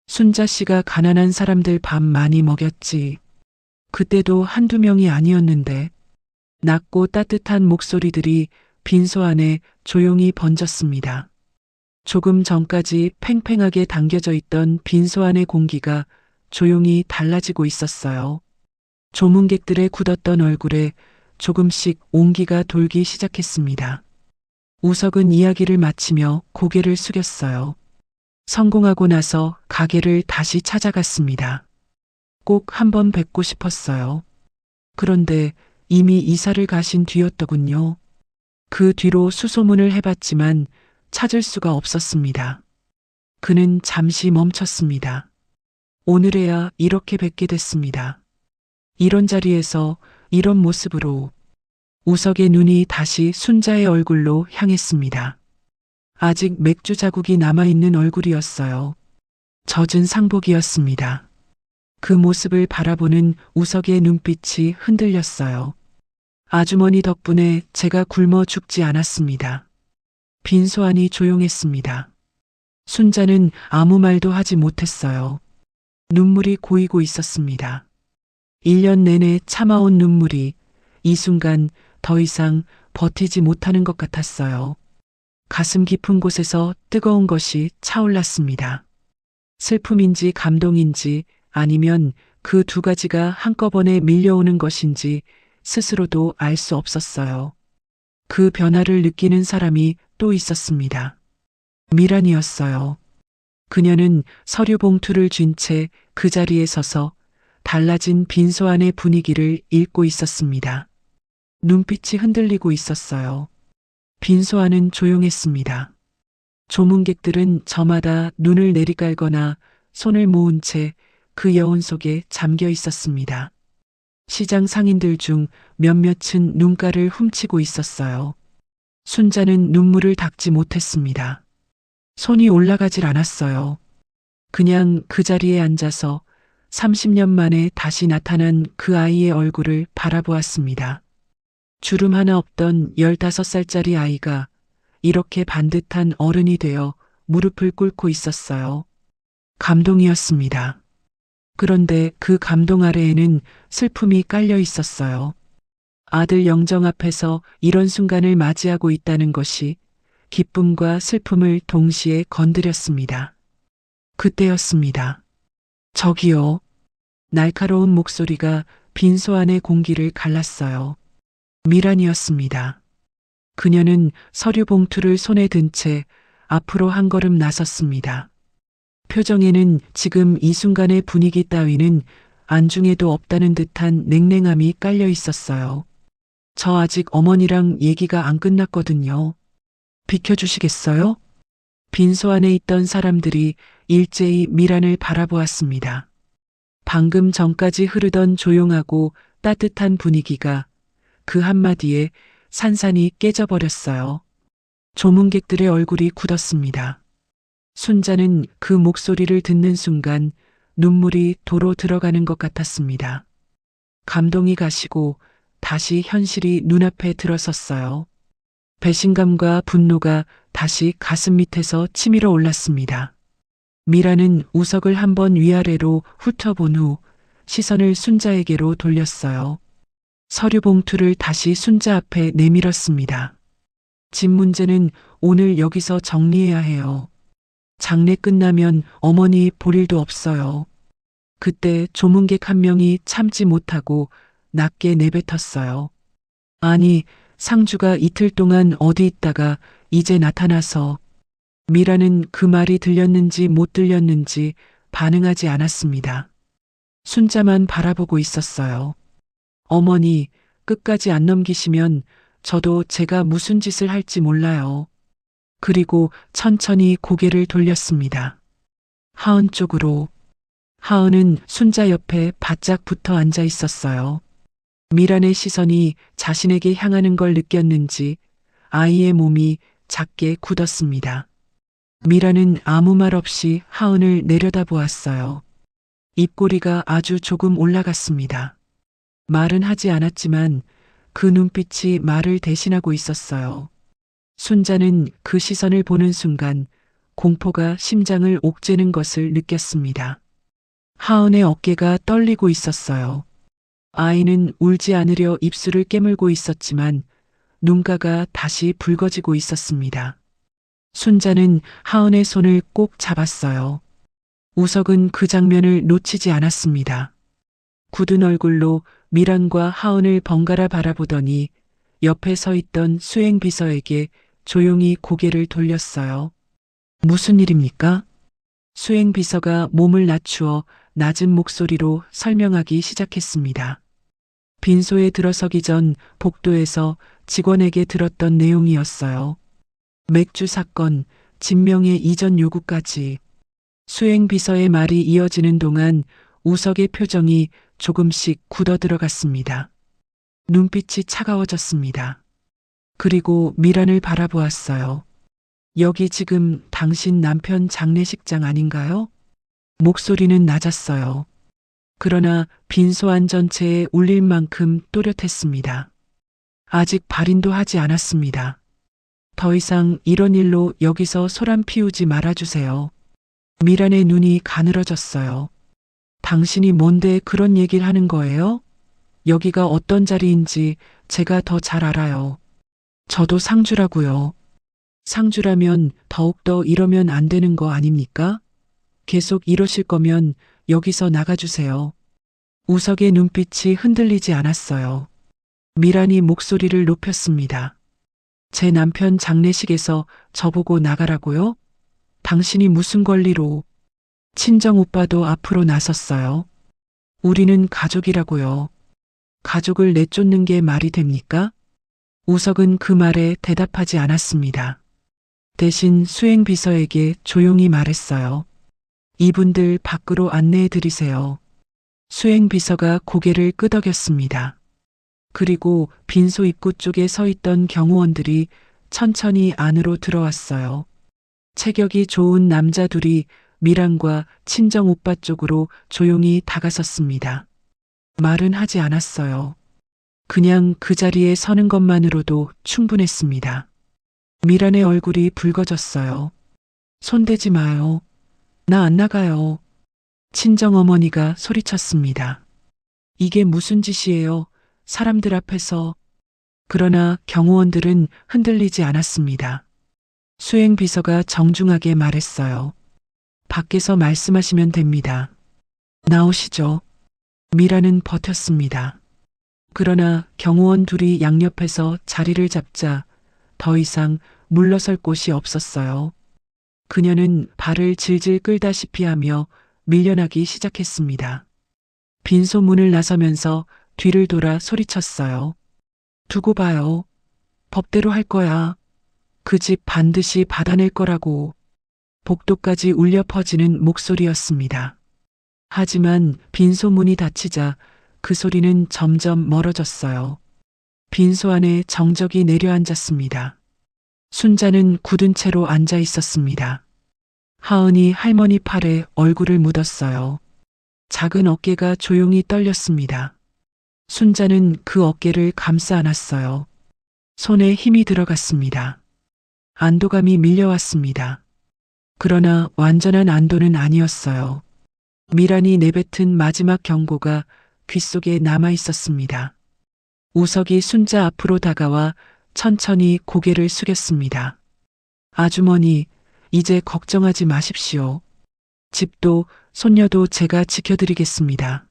순자 씨가 가난한 사람들 밥 많이 먹였지. 그때도 한두 명이 아니었는데. 낮고 따뜻한 목소리들이 빈소 안에 조용히 번졌습니다. 조금 전까지 팽팽하게 당겨져 있던 빈소 안의 공기가 조용히 달라지고 있었어요. 조문객들의 굳었던 얼굴에 조금씩 온기가 돌기 시작했습니다. 우석은 이야기를 마치며 고개를 숙였어요. 성공하고 나서 가게를 다시 찾아갔습니다. 꼭 한번 뵙고 싶었어요. 그런데 이미 이사를 가신 뒤였더군요. 그 뒤로 수소문을 해봤지만 찾을 수가 없었습니다. 그는 잠시 멈췄습니다. 오늘에야 이렇게 뵙게 됐습니다. 이런 자리에서 이런 모습으로 우석의 눈이 다시 순자의 얼굴로 향했습니다. 아직 맥주 자국이 남아있는 얼굴이었어요. 젖은 상복이었습니다. 그 모습을 바라보는 우석의 눈빛이 흔들렸어요. 아주머니 덕분에 제가 굶어 죽지 않았습니다. 빈소 안이 조용했습니다. 순자는 아무 말도 하지 못했어요. 눈물이 고이고 있었습니다. 1년 내내 참아온 눈물이 이 순간 더 이상 버티지 못하는 것 같았어요. 가슴 깊은 곳에서 뜨거운 것이 차올랐습니다. 슬픔인지 감동인지 아니면 그 두 가지가 한꺼번에 밀려오는 것인지 스스로도 알 수 없었어요. 그 변화를 느끼는 사람이 또 있었습니다. 미란이었어요. 그녀는 서류 봉투를 쥔 채 그 자리에 서서 달라진 빈소 안의 분위기를 읽고 있었습니다. 눈빛이 흔들리고 있었어요. 빈소 안은 조용했습니다. 조문객들은 저마다 눈을 내리깔거나 손을 모은 채 그 여운 속에 잠겨 있었습니다. 시장 상인들 중 몇몇은 눈가를 훔치고 있었어요. 순자는 눈물을 닦지 못했습니다. 손이 올라가질 않았어요. 그냥 그 자리에 앉아서 30년 만에 다시 나타난 그 아이의 얼굴을 바라보았습니다. 주름 하나 없던 15살짜리 아이가 이렇게 반듯한 어른이 되어 무릎을 꿇고 있었어요. 감동이었습니다. 그런데 그 감동 아래에는 슬픔이 깔려 있었어요. 아들 영정 앞에서 이런 순간을 맞이하고 있다는 것이 기쁨과 슬픔을 동시에 건드렸습니다. 그때였습니다. 저기요. 날카로운 목소리가 빈소 안의 공기를 갈랐어요. 미란이었습니다. 그녀는 서류 봉투를 손에 든 채 앞으로 한 걸음 나섰습니다. 표정에는 지금 이 순간의 분위기 따위는 안중에도 없다는 듯한 냉랭함이 깔려 있었어요. 저 아직 어머니랑 얘기가 안 끝났거든요. 비켜주시겠어요? 빈소 안에 있던 사람들이 일제히 미란을 바라보았습니다. 방금 전까지 흐르던 조용하고 따뜻한 분위기가 그 한마디에 산산이 깨져버렸어요. 조문객들의 얼굴이 굳었습니다. 순자는 그 목소리를 듣는 순간 눈물이 도로 들어가는 것 같았습니다. 감동이 가시고 다시 현실이 눈앞에 들어섰어요. 배신감과 분노가 다시 가슴 밑에서 치밀어 올랐습니다. 미라는 우석을 한번 위아래로 훑어본 후 시선을 순자에게로 돌렸어요. 서류 봉투를 다시 순자 앞에 내밀었습니다. 집 문제는 오늘 여기서 정리해야 해요. 장례 끝나면 어머니 볼 일도 없어요. 그때 조문객 한 명이 참지 못하고 낮게 내뱉었어요. 아니, 상주가 이틀 동안 어디 있다가 이제 나타나서 미라는 그 말이 들렸는지 못 들렸는지 반응하지 않았습니다. 순자만 바라보고 있었어요. 어머니, 끝까지 안 넘기시면 저도 제가 무슨 짓을 할지 몰라요. 그리고 천천히 고개를 돌렸습니다. 하은 쪽으로. 하은은 순자 옆에 바짝 붙어 앉아 있었어요. 미란의 시선이 자신에게 향하는 걸 느꼈는지 아이의 몸이 작게 굳었습니다. 미란은 아무 말 없이 하은을 내려다보았어요. 입꼬리가 아주 조금 올라갔습니다. 말은 하지 않았지만 그 눈빛이 말을 대신하고 있었어요. 순자는 그 시선을 보는 순간 공포가 심장을 옥죄는 것을 느꼈습니다. 하은의 어깨가 떨리고 있었어요. 아이는 울지 않으려 입술을 깨물고 있었지만 눈가가 다시 붉어지고 있었습니다. 순자는 하은의 손을 꼭 잡았어요. 우석은 그 장면을 놓치지 않았습니다. 굳은 얼굴로 미란과 하은을 번갈아 바라보더니 옆에 서 있던 수행비서에게 조용히 고개를 돌렸어요. 무슨 일입니까? 수행비서가 몸을 낮추어 낮은 목소리로 설명하기 시작했습니다. 빈소에 들어서기 전 복도에서 직원에게 들었던 내용이었어요. 맥주 사건, 진명의 이전 요구까지. 수행비서의 말이 이어지는 동안 우석의 표정이 조금씩 굳어 들어갔습니다. 눈빛이 차가워졌습니다. 그리고 미란을 바라보았어요. 여기 지금 당신 남편 장례식장 아닌가요? 목소리는 낮았어요. 그러나 빈소 안 전체에 울릴 만큼 또렷했습니다. 아직 발인도 하지 않았습니다. 더 이상 이런 일로 여기서 소란 피우지 말아주세요. 미란의 눈이 가늘어졌어요. 당신이 뭔데 그런 얘기를 하는 거예요? 여기가 어떤 자리인지 제가 더 잘 알아요. 저도 상주라고요. 상주라면 더욱더 이러면 안 되는 거 아닙니까? 계속 이러실 거면 여기서 나가주세요. 우석의 눈빛이 흔들리지 않았어요. 미란이 목소리를 높였습니다. 제 남편 장례식에서 저보고 나가라고요? 당신이 무슨 권리로? 친정 오빠도 앞으로 나섰어요. 우리는 가족이라고요. 가족을 내쫓는 게 말이 됩니까? 우석은 그 말에 대답하지 않았습니다. 대신 수행비서에게 조용히 말했어요. 이분들 밖으로 안내해 드리세요. 수행비서가 고개를 끄덕였습니다. 그리고 빈소 입구 쪽에 서 있던 경호원들이 천천히 안으로 들어왔어요. 체격이 좋은 남자 둘이 미란과 친정 오빠 쪽으로 조용히 다가섰습니다. 말은 하지 않았어요. 그냥 그 자리에 서는 것만으로도 충분했습니다. 미란의 얼굴이 붉어졌어요. 손대지 마요. 나 안 나가요. 친정 어머니가 소리쳤습니다. 이게 무슨 짓이에요? 사람들 앞에서. 그러나 경호원들은 흔들리지 않았습니다. 수행비서가 정중하게 말했어요. 밖에서 말씀하시면 됩니다. 나오시죠. 미라는 버텼습니다. 그러나 경호원 둘이 양옆에서 자리를 잡자 더 이상 물러설 곳이 없었어요. 그녀는 발을 질질 끌다시피 하며 밀려나기 시작했습니다. 빈소문을 나서면서 뒤를 돌아 소리쳤어요. 두고 봐요. 법대로 할 거야. 그 집 반드시 받아낼 거라고. 복도까지 울려 퍼지는 목소리였습니다. 하지만 빈소문이 닫히자 그 소리는 점점 멀어졌어요. 빈소 안에 정적이 내려앉았습니다. 순자는 굳은 채로 앉아 있었습니다. 하은이 할머니 팔에 얼굴을 묻었어요. 작은 어깨가 조용히 떨렸습니다. 순자는 그 어깨를 감싸 안았어요. 손에 힘이 들어갔습니다. 안도감이 밀려왔습니다. 그러나 완전한 안도는 아니었어요. 미란이 내뱉은 마지막 경고가 귓속에 남아 있었습니다. 우석이 순자 앞으로 다가와 천천히 고개를 숙였습니다. 아주머니, 이제 걱정하지 마십시오. 집도 손녀도 제가 지켜드리겠습니다.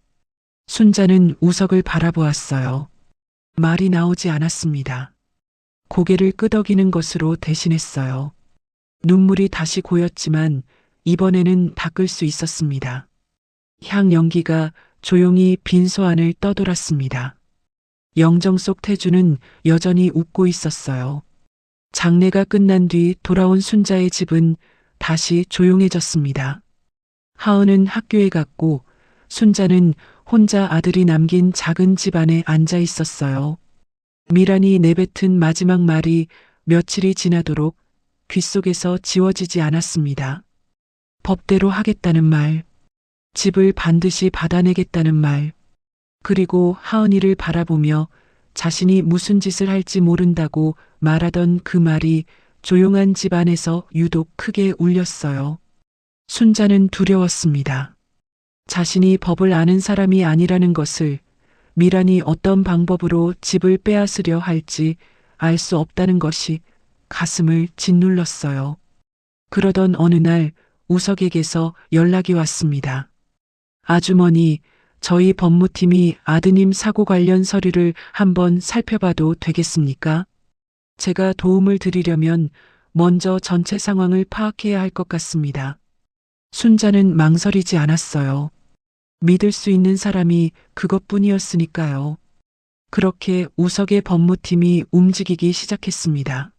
순자는 우석을 바라보았어요. 말이 나오지 않았습니다. 고개를 끄덕이는 것으로 대신했어요. 눈물이 다시 고였지만 이번에는 닦을 수 있었습니다. 향 연기가 조용히 빈소 안을 떠돌았습니다. 영정 속 태주는 여전히 웃고 있었어요. 장례가 끝난 뒤 돌아온 순자의 집은 다시 조용해졌습니다. 하은은 학교에 갔고 순자는 혼자 아들이 남긴 작은 집 안에 앉아 있었어요. 미란이 내뱉은 마지막 말이 며칠이 지나도록 귓속에서 지워지지 않았습니다. 법대로 하겠다는 말, 집을 반드시 받아내겠다는 말, 그리고 하은이를 바라보며 자신이 무슨 짓을 할지 모른다고 말하던 그 말이 조용한 집 안에서 유독 크게 울렸어요. 순자는 두려웠습니다. 자신이 법을 아는 사람이 아니라는 것을, 미란이 어떤 방법으로 집을 빼앗으려 할지 알 수 없다는 것이 가슴을 짓눌렀어요. 그러던 어느 날 우석에게서 연락이 왔습니다. 아주머니, 저희 법무팀이 아드님 사고 관련 서류를 한번 살펴봐도 되겠습니까? 제가 도움을 드리려면 먼저 전체 상황을 파악해야 할 것 같습니다. 순자는 망설이지 않았어요. 믿을 수 있는 사람이 그것뿐이었으니까요. 그렇게 우석의 법무팀이 움직이기 시작했습니다.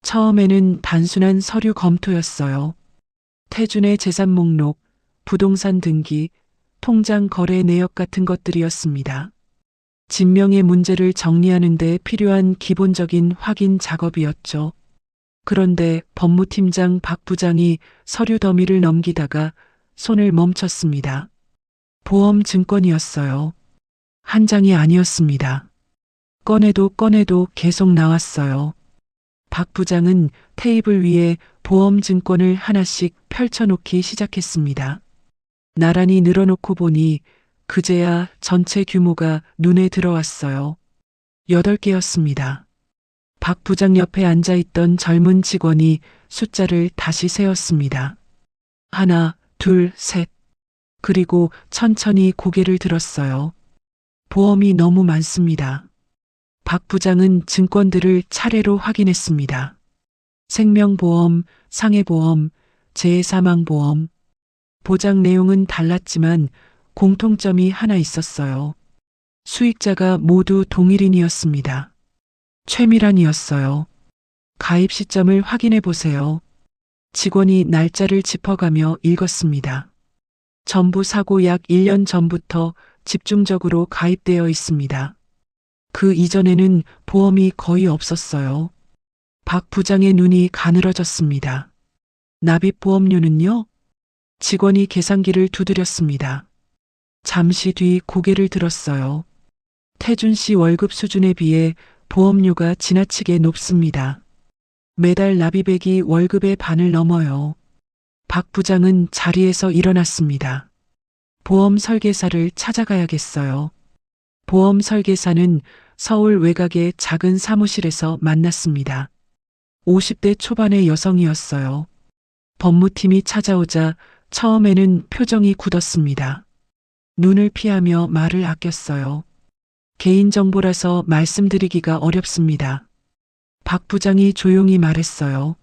처음에는 단순한 서류 검토였어요. 태준의 재산 목록, 부동산 등기, 통장 거래 내역 같은 것들이었습니다. 진명의 문제를 정리하는 데 필요한 기본적인 확인 작업이었죠. 그런데 법무팀장 박 부장이 서류 더미를 넘기다가 손을 멈췄습니다. 보험 증권이었어요. 한 장이 아니었습니다. 꺼내도 계속 나왔어요. 박 부장은 테이블 위에 보험 증권을 하나씩 펼쳐놓기 시작했습니다. 나란히 늘어놓고 보니 그제야 전체 규모가 눈에 들어왔어요. 8개였습니다. 박 부장 옆에 앉아있던 젊은 직원이 숫자를 다시 세었습니다. 하나, 둘, 셋. 그리고 천천히 고개를 들었어요. 보험이 너무 많습니다. 박 부장은 증권들을 차례로 확인했습니다. 생명보험, 상해보험, 재해사망보험. 보장 내용은 달랐지만 공통점이 하나 있었어요. 수익자가 모두 동일인이었습니다. 최미란이었어요. 가입 시점을 확인해 보세요. 직원이 날짜를 짚어가며 읽었습니다. 전부 사고 약 1년 전부터 집중적으로 가입되어 있습니다. 그 이전에는 보험이 거의 없었어요. 박 부장의 눈이 가늘어졌습니다. 납입보험료는요? 직원이 계산기를 두드렸습니다. 잠시 뒤 고개를 들었어요. 태준 씨 월급 수준에 비해 보험료가 지나치게 높습니다. 매달 납입액이 월급의 반을 넘어요. 박 부장은 자리에서 일어났습니다. 보험 설계사를 찾아가야겠어요. 보험 설계사는 서울 외곽의 작은 사무실에서 만났습니다. 50대 초반의 여성이었어요. 법무팀이 찾아오자 처음에는 표정이 굳었습니다. 눈을 피하며 말을 아꼈어요. 개인정보라서 말씀드리기가 어렵습니다. 박 부장이 조용히 말했어요.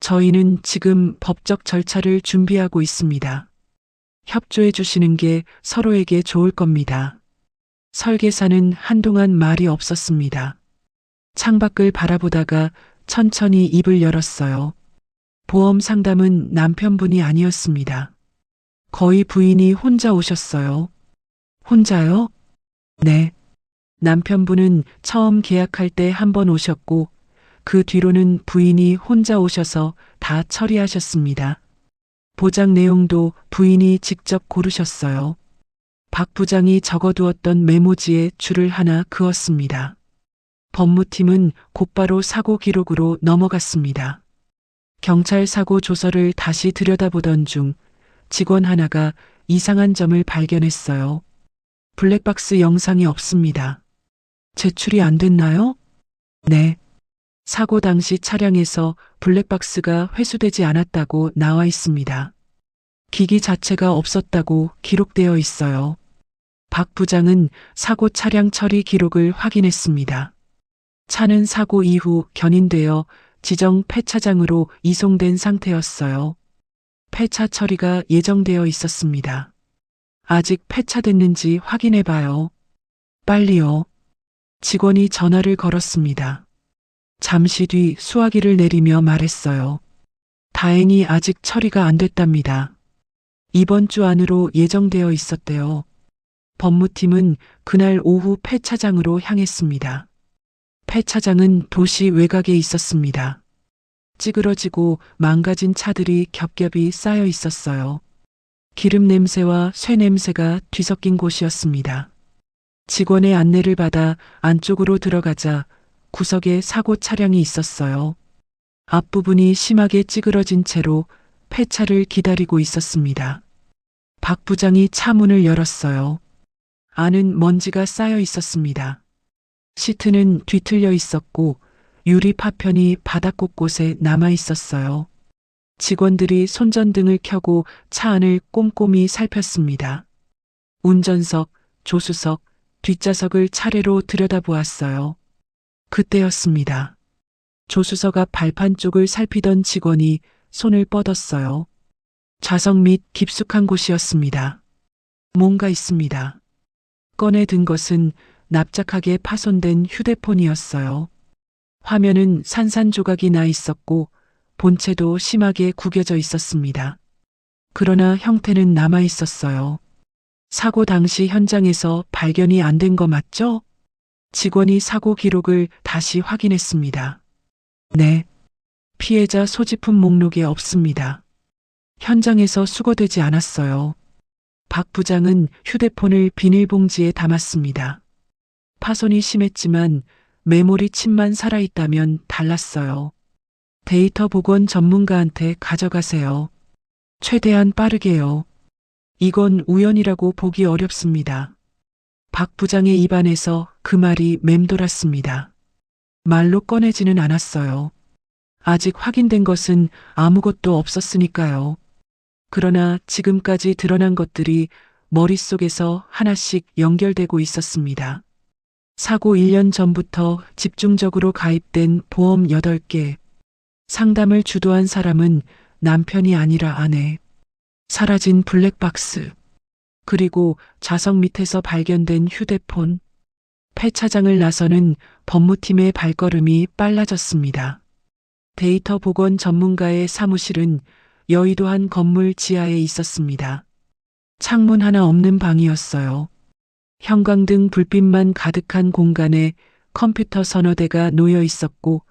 저희는 지금 법적 절차를 준비하고 있습니다. 협조해 주시는 게 서로에게 좋을 겁니다. 설계사는 한동안 말이 없었습니다. 창밖을 바라보다가 천천히 입을 열었어요. 보험 상담은 남편분이 아니었습니다. 거의 부인이 혼자 오셨어요. 혼자요? 네. 남편분은 처음 계약할 때 한 번 오셨고 그 뒤로는 부인이 혼자 오셔서 다 처리하셨습니다. 보장 내용도 부인이 직접 고르셨어요. 박 부장이 적어두었던 메모지에 줄을 하나 그었습니다. 법무팀은 곧바로 사고 기록으로 넘어갔습니다. 경찰 사고 조서를 다시 들여다보던 중 직원 하나가 이상한 점을 발견했어요. 블랙박스 영상이 없습니다. 제출이 안 됐나요? 네. 사고 당시 차량에서 블랙박스가 회수되지 않았다고 나와 있습니다. 기기 자체가 없었다고 기록되어 있어요. 박 부장은 사고 차량 처리 기록을 확인했습니다. 차는 사고 이후 견인되어 지정 폐차장으로 이송된 상태였어요. 폐차 처리가 예정되어 있었습니다. 아직 폐차됐는지 확인해봐요. 빨리요. 직원이 전화를 걸었습니다. 잠시 뒤 수화기를 내리며 말했어요. 다행히 아직 처리가 안 됐답니다. 이번 주 안으로 예정되어 있었대요. 법무팀은 그날 오후 폐차장으로 향했습니다. 폐차장은 도시 외곽에 있었습니다. 찌그러지고 망가진 차들이 겹겹이 쌓여 있었어요. 기름 냄새와 쇠 냄새가 뒤섞인 곳이었습니다. 직원의 안내를 받아 안쪽으로 들어가자 구석에 사고 차량이 있었어요. 앞부분이 심하게 찌그러진 채로 폐차를 기다리고 있었습니다. 박 부장이 차 문을 열었어요. 안은 먼지가 쌓여 있었습니다. 시트는 뒤틀려 있었고 유리 파편이 바닥 곳곳에 남아 있었어요. 직원들이 손전등을 켜고 차 안을 꼼꼼히 살폈습니다. 운전석, 조수석, 뒷좌석을 차례로 들여다보았어요. 그때였습니다. 조수석 앞 발판 쪽을 살피던 직원이 손을 뻗었어요. 좌석 밑 깊숙한 곳이었습니다. 뭔가 있습니다. 꺼내 든 것은 납작하게 파손된 휴대폰이었어요. 화면은 산산조각이 나 있었고 본체도 심하게 구겨져 있었습니다. 그러나 형태는 남아 있었어요. 사고 당시 현장에서 발견이 안 된 거 맞죠? 직원이 사고 기록을 다시 확인했습니다. 네. 피해자 소지품 목록에 없습니다. 현장에서 수거되지 않았어요. 박 부장은 휴대폰을 비닐봉지에 담았습니다. 파손이 심했지만 메모리 칩만 살아있다면 달랐어요. 데이터 복원 전문가한테 가져가세요. 최대한 빠르게요. 이건 우연이라고 보기 어렵습니다. 박 부장의 입안에서 그 말이 맴돌았습니다. 말로 꺼내지는 않았어요. 아직 확인된 것은 아무것도 없었으니까요. 그러나 지금까지 드러난 것들이 머릿속에서 하나씩 연결되고 있었습니다. 사고 1년 전부터 집중적으로 가입된 보험 8개. 상담을 주도한 사람은 남편이 아니라 아내. 사라진 블랙박스. 그리고 좌석 밑에서 발견된 휴대폰. 폐차장을 나서는 법무팀의 발걸음이 빨라졌습니다. 데이터 복원 전문가의 사무실은 여의도 한 건물 지하에 있었습니다. 창문 하나 없는 방이었어요. 형광등 불빛만 가득한 공간에 컴퓨터 서너 대가 놓여 있었고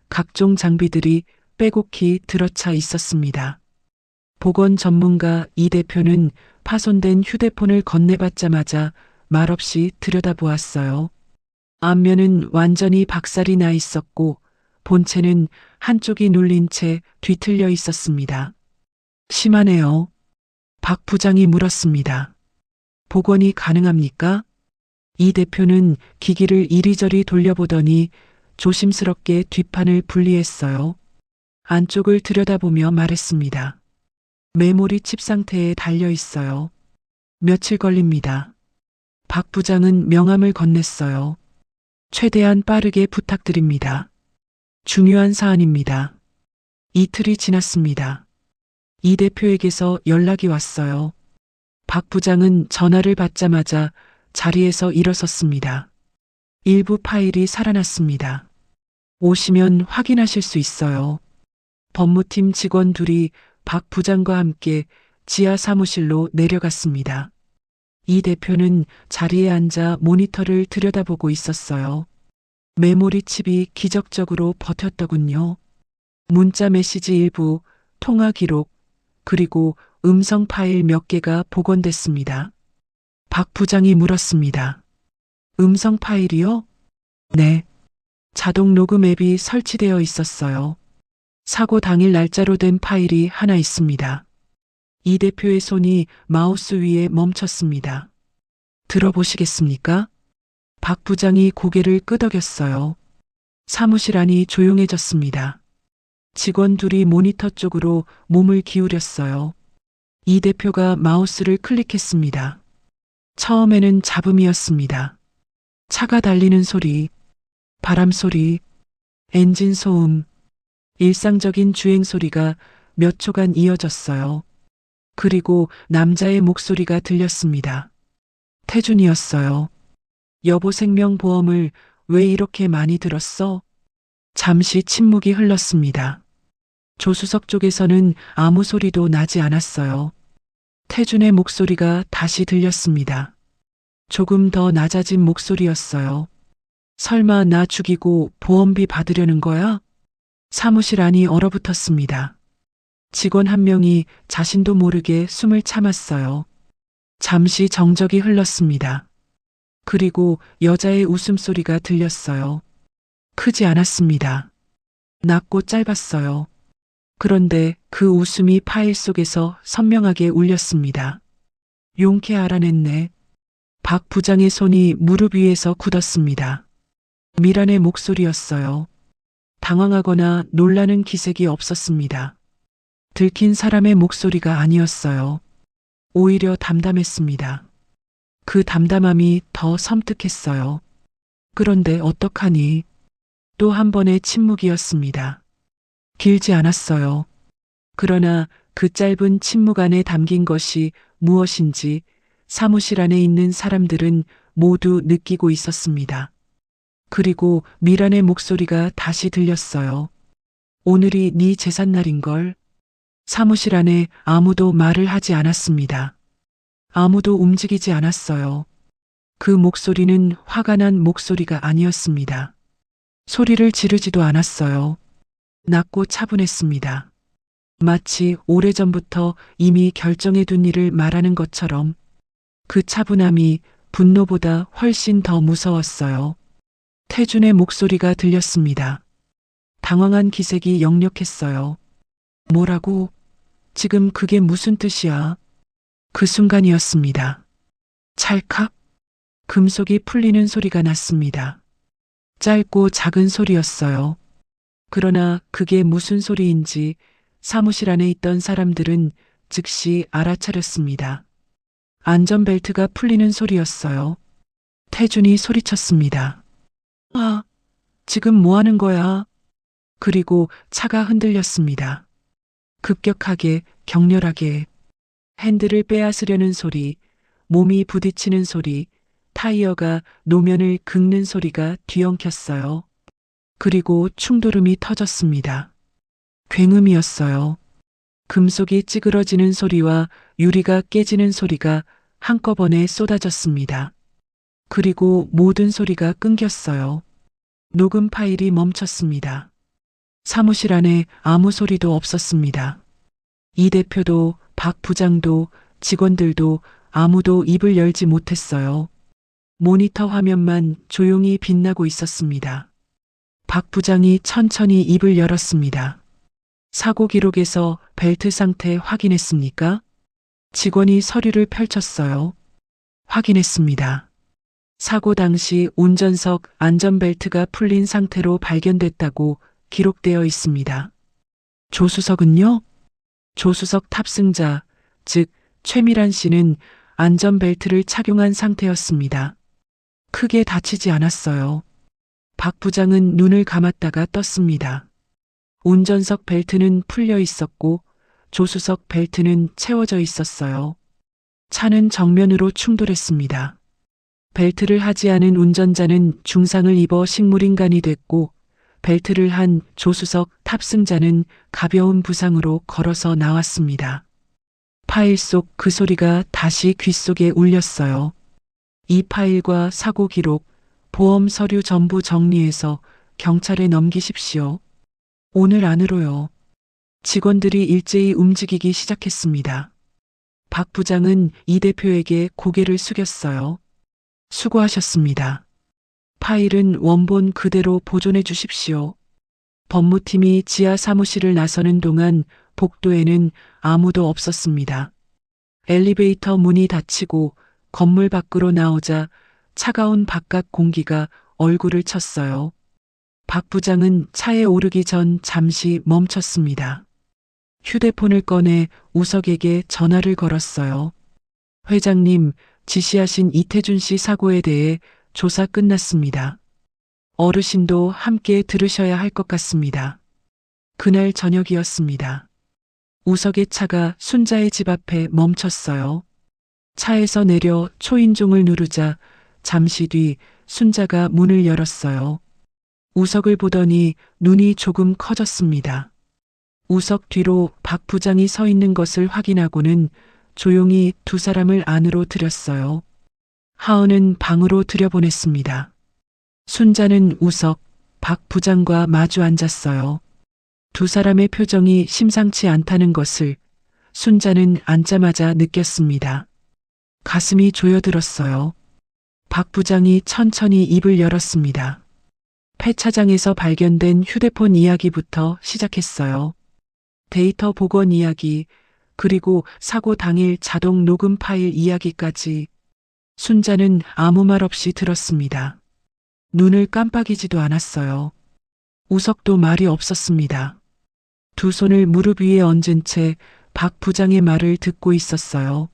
각종 장비들이 빼곡히 들어차 있었습니다. 복원 전문가 이 대표는 파손된 휴대폰을 건네받자마자 말없이 들여다보았어요. 앞면은 완전히 박살이 나 있었고 본체는 한쪽이 눌린 채 뒤틀려 있었습니다. 심하네요. 박 부장이 물었습니다. 복원이 가능합니까? 이 대표는 기기를 이리저리 돌려보더니 조심스럽게 뒷판을 분리했어요. 안쪽을 들여다보며 말했습니다. 메모리 칩 상태에 달려 있어요. 며칠 걸립니다. 박 부장은 명함을 건넸어요. 최대한 빠르게 부탁드립니다. 중요한 사안입니다. 이틀이 지났습니다. 이 대표에게서 연락이 왔어요. 박 부장은 전화를 받자마자 자리에서 일어섰습니다. 일부 파일이 살아났습니다. 오시면 확인하실 수 있어요. 법무팀 직원 둘이 박 부장과 함께 지하 사무실로 내려갔습니다. 이 대표는 자리에 앉아 모니터를 들여다보고 있었어요. 메모리 칩이 기적적으로 버텼더군요. 문자 메시지 일부, 통화 기록, 그리고 음성 파일 몇 개가 복원됐습니다. 박 부장이 물었습니다. 음성 파일이요? 네. 자동 녹음 앱이 설치되어 있었어요. 사고 당일 날짜로 된 파일이 하나 있습니다. 이 대표의 손이 마우스 위에 멈췄습니다. 들어보시겠습니까? 박 부장이 고개를 끄덕였어요. 사무실 안이 조용해졌습니다. 직원 둘이 모니터 쪽으로 몸을 기울였어요. 이 대표가 마우스를 클릭했습니다. 처음에는 잡음이었습니다. 차가 달리는 소리, 바람 소리, 엔진 소음. 일상적인 주행 소리가 몇 초간 이어졌어요. 그리고 남자의 목소리가 들렸습니다. 태준이었어요. 여보 생명보험을 왜 이렇게 많이 들었어? 잠시 침묵이 흘렀습니다. 조수석 쪽에서는 아무 소리도 나지 않았어요. 태준의 목소리가 다시 들렸습니다. 조금 더 낮아진 목소리였어요. 설마 나 죽이고 보험비 받으려는 거야? 사무실 안이 얼어붙었습니다. 직원 한 명이 자신도 모르게 숨을 참았어요. 잠시 정적이 흘렀습니다. 그리고 여자의 웃음소리가 들렸어요. 크지 않았습니다. 낮고 짧았어요. 그런데 그 웃음이 파일 속에서 선명하게 울렸습니다. 용케 알아냈네. 박 부장의 손이 무릎 위에서 굳었습니다. 미란의 목소리였어요. 당황하거나 놀라는 기색이 없었습니다. 들킨 사람의 목소리가 아니었어요. 오히려 담담했습니다. 그 담담함이 더 섬뜩했어요. 그런데 어떡하니? 또 한 번의 침묵이었습니다. 길지 않았어요. 그러나 그 짧은 침묵 안에 담긴 것이 무엇인지 사무실 안에 있는 사람들은 모두 느끼고 있었습니다. 그리고 미란의 목소리가 다시 들렸어요. 오늘이 네 제삿날인걸. 사무실 안에 아무도 말을 하지 않았습니다. 아무도 움직이지 않았어요. 그 목소리는 화가 난 목소리가 아니었습니다. 소리를 지르지도 않았어요. 낮고 차분했습니다. 마치 오래전부터 이미 결정해둔 일을 말하는 것처럼 그 차분함이 분노보다 훨씬 더 무서웠어요. 태준의 목소리가 들렸습니다. 당황한 기색이 역력했어요. 뭐라고? 지금 그게 무슨 뜻이야? 그 순간이었습니다. 찰칵? 금속이 풀리는 소리가 났습니다. 짧고 작은 소리였어요. 그러나 그게 무슨 소리인지 사무실 안에 있던 사람들은 즉시 알아차렸습니다. 안전벨트가 풀리는 소리였어요. 태준이 소리쳤습니다. 아, 지금 뭐 하는 거야? 그리고 차가 흔들렸습니다. 급격하게, 격렬하게. 핸들을 빼앗으려는 소리, 몸이 부딪히는 소리, 타이어가 노면을 긁는 소리가 뒤엉켰어요. 그리고 충돌음이 터졌습니다. 굉음이었어요. 금속이 찌그러지는 소리와 유리가 깨지는 소리가 한꺼번에 쏟아졌습니다. 그리고 모든 소리가 끊겼어요. 녹음 파일이 멈췄습니다. 사무실 안에 아무 소리도 없었습니다. 이 대표도 박 부장도 직원들도 아무도 입을 열지 못했어요. 모니터 화면만 조용히 빛나고 있었습니다. 박 부장이 천천히 입을 열었습니다. 사고 기록에서 벨트 상태 확인했습니까? 직원이 서류를 펼쳤어요. 확인했습니다. 사고 당시 운전석 안전벨트가 풀린 상태로 발견됐다고 기록되어 있습니다. 조수석은요? 조수석 탑승자, 즉 최미란 씨는 안전벨트를 착용한 상태였습니다. 크게 다치지 않았어요. 박 부장은 눈을 감았다가 떴습니다. 운전석 벨트는 풀려 있었고 조수석 벨트는 채워져 있었어요. 차는 정면으로 충돌했습니다. 벨트를 하지 않은 운전자는 중상을 입어 식물인간이 됐고 벨트를 한 조수석 탑승자는 가벼운 부상으로 걸어서 나왔습니다. 파일 속 그 소리가 다시 귓속에 울렸어요. 이 파일과 사고 기록, 보험 서류 전부 정리해서 경찰에 넘기십시오. 오늘 안으로요. 직원들이 일제히 움직이기 시작했습니다. 박 부장은 이 대표에게 고개를 숙였어요. 수고하셨습니다. 파일은 원본 그대로 보존해 주십시오. 법무팀이 지하 사무실을 나서는 동안 복도에는 아무도 없었습니다. 엘리베이터 문이 닫히고 건물 밖으로 나오자 차가운 바깥 공기가 얼굴을 쳤어요. 박 부장은 차에 오르기 전 잠시 멈췄습니다. 휴대폰을 꺼내 우석에게 전화를 걸었어요. 회장님, 지시하신 이태준 씨 사고에 대해 조사 끝났습니다. 어르신도 함께 들으셔야 할 것 같습니다. 그날 저녁이었습니다. 우석의 차가 순자의 집 앞에 멈췄어요. 차에서 내려 초인종을 누르자 잠시 뒤 순자가 문을 열었어요. 우석을 보더니 눈이 조금 커졌습니다. 우석 뒤로 박 부장이 서 있는 것을 확인하고는 조용히 두 사람을 안으로 들였어요. 하은은 방으로 들여보냈습니다. 순자는 우석, 박 부장과 마주 앉았어요. 두 사람의 표정이 심상치 않다는 것을 순자는 앉자마자 느꼈습니다. 가슴이 조여들었어요. 박 부장이 천천히 입을 열었습니다. 폐차장에서 발견된 휴대폰 이야기부터 시작했어요. 데이터 복원 이야기, 그리고 사고 당일 자동 녹음 파일 이야기까지. 순자는 아무 말 없이 들었습니다. 눈을 깜빡이지도 않았어요. 우석도 말이 없었습니다. 두 손을 무릎 위에 얹은 채 박 부장의 말을 듣고 있었어요.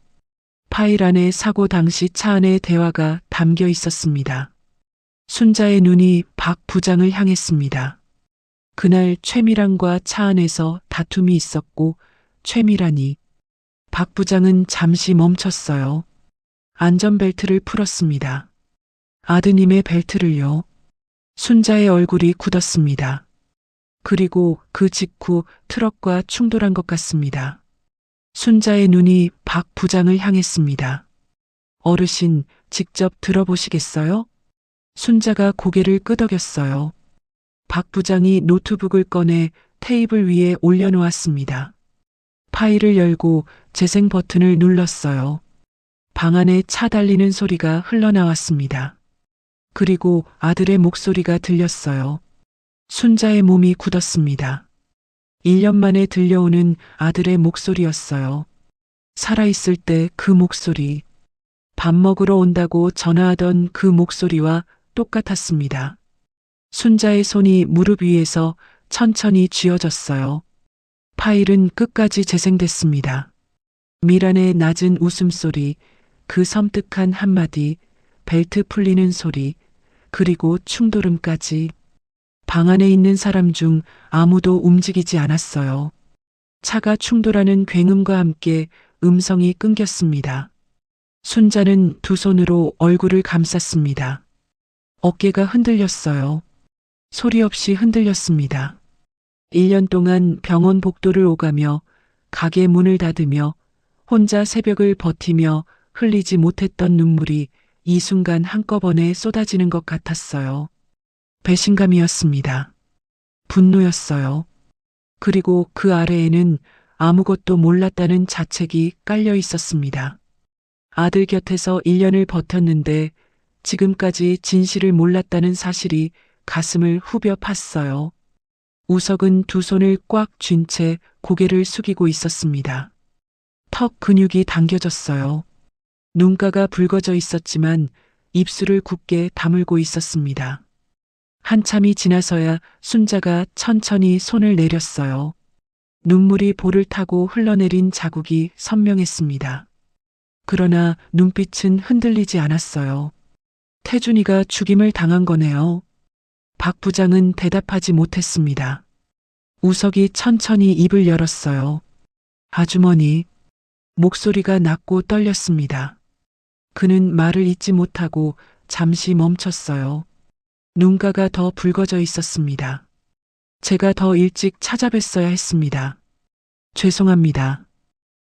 파일 안에 사고 당시 차 안의 대화가 담겨 있었습니다. 순자의 눈이 박 부장을 향했습니다. 그날 최미란과 차 안에서 다툼이 있었고 최미란이. 박 부장은 잠시 멈췄어요. 안전벨트를 풀었습니다. 아드님의 벨트를요. 순자의 얼굴이 굳었습니다. 그리고 그 직후 트럭과 충돌한 것 같습니다. 순자의 눈이 박 부장을 향했습니다. 어르신, 직접 들어보시겠어요? 순자가 고개를 끄덕였어요. 박 부장이 노트북을 꺼내 테이블 위에 올려놓았습니다. 파일을 열고 재생 버튼을 눌렀어요. 방 안에 차 달리는 소리가 흘러나왔습니다. 그리고 아들의 목소리가 들렸어요. 순자의 몸이 굳었습니다. 1년 만에 들려오는 아들의 목소리였어요. 살아있을 때 그 목소리, 밥 먹으러 온다고 전화하던 그 목소리와 똑같았습니다. 순자의 손이 무릎 위에서 천천히 쥐어졌어요. 파일은 끝까지 재생됐습니다. 미란의 낮은 웃음소리, 그 섬뜩한 한마디, 벨트 풀리는 소리, 그리고 충돌음까지. 방 안에 있는 사람 중 아무도 움직이지 않았어요. 차가 충돌하는 굉음과 함께 음성이 끊겼습니다. 순자는 두 손으로 얼굴을 감쌌습니다. 어깨가 흔들렸어요. 소리 없이 흔들렸습니다. 1년 동안 병원 복도를 오가며 가게 문을 닫으며 혼자 새벽을 버티며 흘리지 못했던 눈물이 이 순간 한꺼번에 쏟아지는 것 같았어요. 배신감이었습니다. 분노였어요. 그리고 그 아래에는 아무것도 몰랐다는 자책이 깔려 있었습니다. 아들 곁에서 1년을 버텼는데 지금까지 진실을 몰랐다는 사실이 가슴을 후벼 팠어요. 우석은 두 손을 꽉 쥔 채 고개를 숙이고 있었습니다. 턱 근육이 당겨졌어요. 눈가가 붉어져 있었지만 입술을 굳게 다물고 있었습니다. 한참이 지나서야 순자가 천천히 손을 내렸어요. 눈물이 볼을 타고 흘러내린 자국이 선명했습니다. 그러나 눈빛은 흔들리지 않았어요. 태준이가 죽임을 당한 거네요. 박 부장은 대답하지 못했습니다. 우석이 천천히 입을 열었어요. 아주머니. 목소리가 낮고 떨렸습니다. 그는 말을 잇지 못하고 잠시 멈췄어요. 눈가가 더 붉어져 있었습니다. 제가 더 일찍 찾아뵀어야 했습니다. 죄송합니다.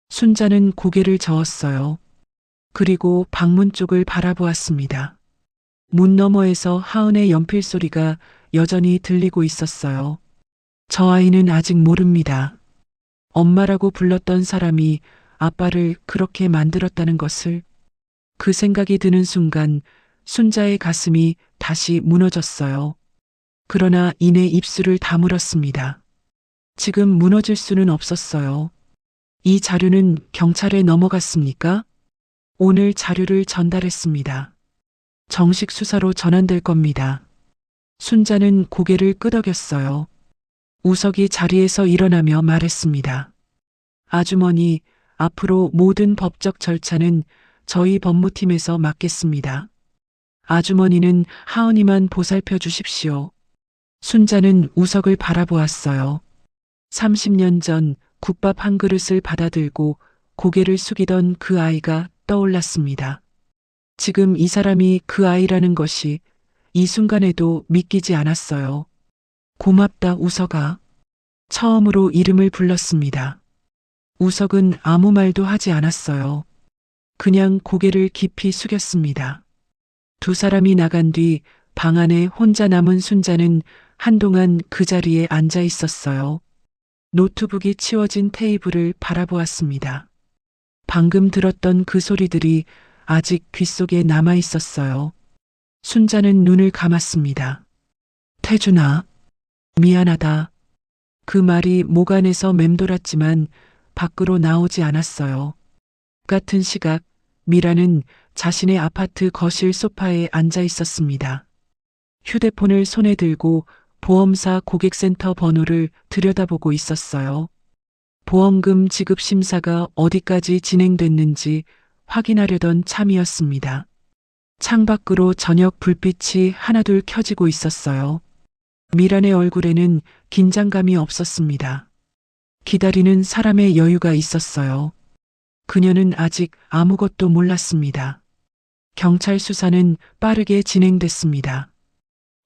순자는 고개를 저었어요. 그리고 방문 쪽을 바라보았습니다. 문 너머에서 하은의 연필 소리가 여전히 들리고 있었어요. 저 아이는 아직 모릅니다. 엄마라고 불렀던 사람이 아빠를 그렇게 만들었다는 것을. 그 생각이 드는 순간 순자의 가슴이 다시 무너졌어요. 그러나 이내 입술을 다물었습니다. 지금 무너질 수는 없었어요. 이 자료는 경찰에 넘어갔습니까? 오늘 자료를 전달했습니다. 정식 수사로 전환될 겁니다. 순자는 고개를 끄덕였어요. 우석이 자리에서 일어나며 말했습니다. 아주머니, 앞으로 모든 법적 절차는 저희 법무팀에서 맡겠습니다. 아주머니는 하은이만 보살펴 주십시오. 순자는 우석을 바라보았어요. 30년 전 국밥 한 그릇을 받아들고 고개를 숙이던 그 아이가 떠올랐습니다. 지금 이 사람이 그 아이라는 것이 이 순간에도 믿기지 않았어요. 고맙다, 우석아. 처음으로 이름을 불렀습니다. 우석은 아무 말도 하지 않았어요. 그냥 고개를 깊이 숙였습니다. 두 사람이 나간 뒤 방 안에 혼자 남은 순자는 한동안 그 자리에 앉아 있었어요. 노트북이 치워진 테이블을 바라보았습니다. 방금 들었던 그 소리들이 아직 귓속에 남아 있었어요. 순자는 눈을 감았습니다. 태준아, 미안하다. 그 말이 목 안에서 맴돌았지만 밖으로 나오지 않았어요. 같은 시각, 미라는 자신의 아파트 거실 소파에 앉아 있었습니다. 휴대폰을 손에 들고 보험사 고객센터 번호를 들여다보고 있었어요. 보험금 지급 심사가 어디까지 진행됐는지 확인하려던 참이었습니다. 창밖으로 저녁 불빛이 하나둘 켜지고 있었어요. 미란의 얼굴에는 긴장감이 없었습니다. 기다리는 사람의 여유가 있었어요. 그녀는 아직 아무것도 몰랐습니다. 경찰 수사는 빠르게 진행됐습니다.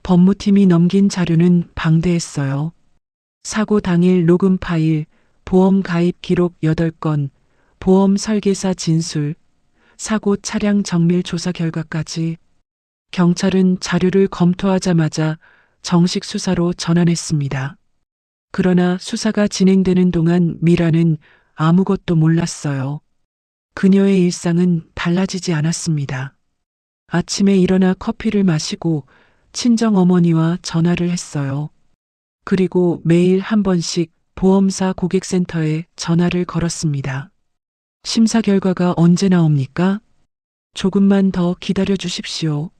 법무팀이 넘긴 자료는 방대했어요. 사고 당일 녹음 파일, 보험 가입 기록 8건, 보험 설계사 진술, 사고 차량 정밀 조사 결과까지. 경찰은 자료를 검토하자마자 정식 수사로 전환했습니다. 그러나 수사가 진행되는 동안 미라는 아무것도 몰랐어요. 그녀의 일상은 달라지지 않았습니다. 아침에 일어나 커피를 마시고 친정 어머니와 전화를 했어요. 그리고 매일 한 번씩 보험사 고객센터에 전화를 걸었습니다. 심사 결과가 언제 나옵니까? 조금만 더 기다려 주십시오.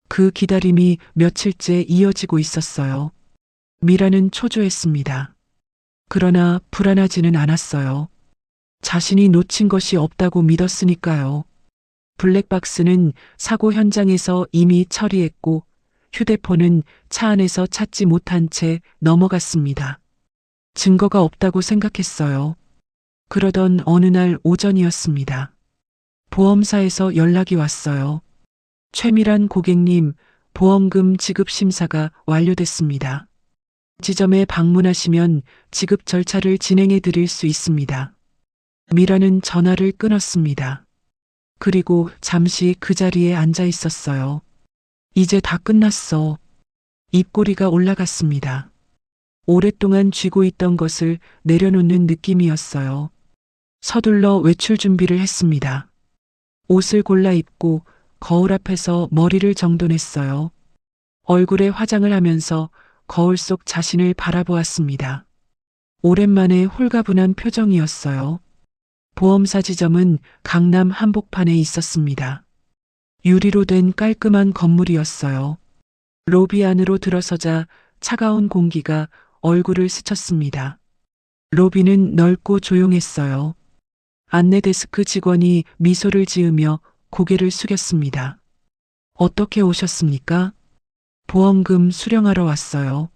그 기다림이 며칠째 이어지고 있었어요. 미라는 초조했습니다. 그러나 불안하지는 않았어요. 자신이 놓친 것이 없다고 믿었으니까요. 블랙박스는 사고 현장에서 이미 처리했고 휴대폰은 차 안에서 찾지 못한 채 넘어갔습니다. 증거가 없다고 생각했어요. 그러던 어느 날 오전이었습니다. 보험사에서 연락이 왔어요. 최미란 고객님, 보험금 지급 심사가 완료됐습니다. 지점에 방문하시면 지급 절차를 진행해 드릴 수 있습니다. 미라는 전화를 끊었습니다. 그리고 잠시 그 자리에 앉아 있었어요. 이제 다 끝났어. 입꼬리가 올라갔습니다. 오랫동안 쥐고 있던 것을 내려놓는 느낌이었어요. 서둘러 외출 준비를 했습니다. 옷을 골라 입고 거울 앞에서 머리를 정돈했어요. 얼굴에 화장을 하면서 거울 속 자신을 바라보았습니다. 오랜만에 홀가분한 표정이었어요. 보험사 지점은 강남 한복판에 있었습니다. 유리로 된 깔끔한 건물이었어요. 로비 안으로 들어서자 차가운 공기가 얼굴을 스쳤습니다. 로비는 넓고 조용했어요. 안내 데스크 직원이 미소를 지으며 고개를 숙였습니다. 어떻게 오셨습니까? 보험금 수령하러 왔어요.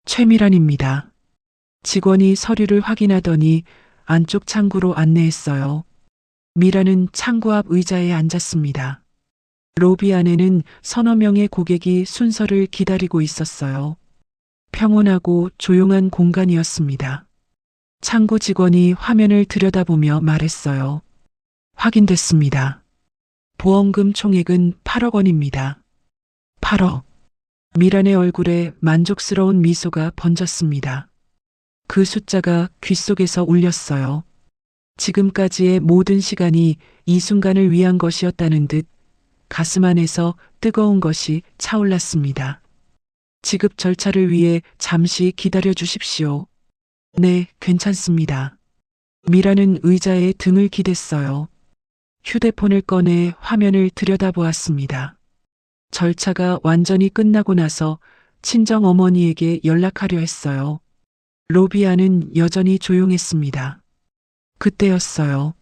최미란입니다. 직원이 서류를 확인하더니 안쪽 창구로 안내했어요. 미라는 창구 앞 의자에 앉았습니다. 로비 안에는 서너 명의 고객이 순서를 기다리고 있었어요. 평온하고 조용한 공간이었습니다. 창구 직원이 화면을 들여다보며 말했어요. 확인됐습니다. 보험금 총액은 8억 원입니다. 8억. 미란의 얼굴에 만족스러운 미소가 번졌습니다. 그 숫자가 귓속에서 울렸어요. 지금까지의 모든 시간이 이 순간을 위한 것이었다는 듯 가슴 안에서 뜨거운 것이 차올랐습니다. 지급 절차를 위해 잠시 기다려 주십시오. 네, 괜찮습니다. 미라는 의자에 등을 기댔어요. 휴대폰을 꺼내 화면을 들여다보았습니다. 절차가 완전히 끝나고 나서 친정 어머니에게 연락하려 했어요. 로비 안은 여전히 조용했습니다. 그때였어요.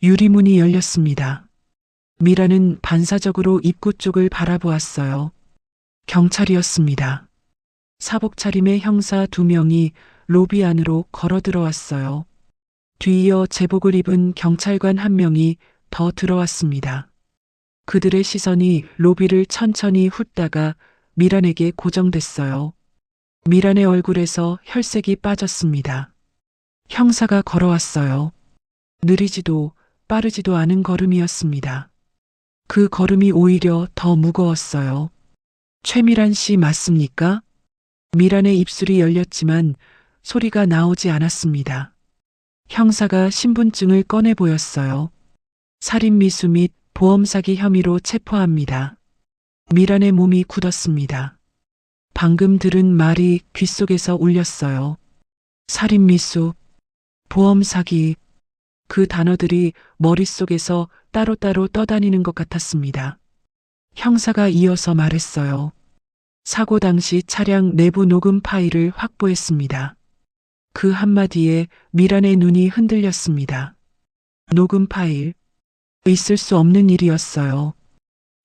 유리문이 열렸습니다. 미라는 반사적으로 입구 쪽을 바라보았어요. 경찰이었습니다. 사복 차림의 형사 2명이 로비 안으로 걸어 들어왔어요. 뒤이어 제복을 입은 경찰관 한 명이 더 들어왔습니다. 그들의 시선이 로비를 천천히 훑다가 미란에게 고정됐어요. 미란의 얼굴에서 혈색이 빠졌습니다. 형사가 걸어왔어요. 느리지도 빠르지도 않은 걸음이었습니다. 그 걸음이 오히려 더 무거웠어요. 최미란 씨 맞습니까? 미란의 입술이 열렸지만 소리가 나오지 않았습니다. 형사가 신분증을 꺼내 보였어요. 살인미수 및 보험사기 혐의로 체포합니다. 미란의 몸이 굳었습니다. 방금 들은 말이 귓속에서 울렸어요. 살인미수, 보험사기, 그 단어들이 머릿속에서 따로따로 떠다니는 것 같았습니다. 형사가 이어서 말했어요. 사고 당시 차량 내부 녹음 파일을 확보했습니다. 그 한마디에 미란의 눈이 흔들렸습니다. 녹음 파일. 있을 수 없는 일이었어요.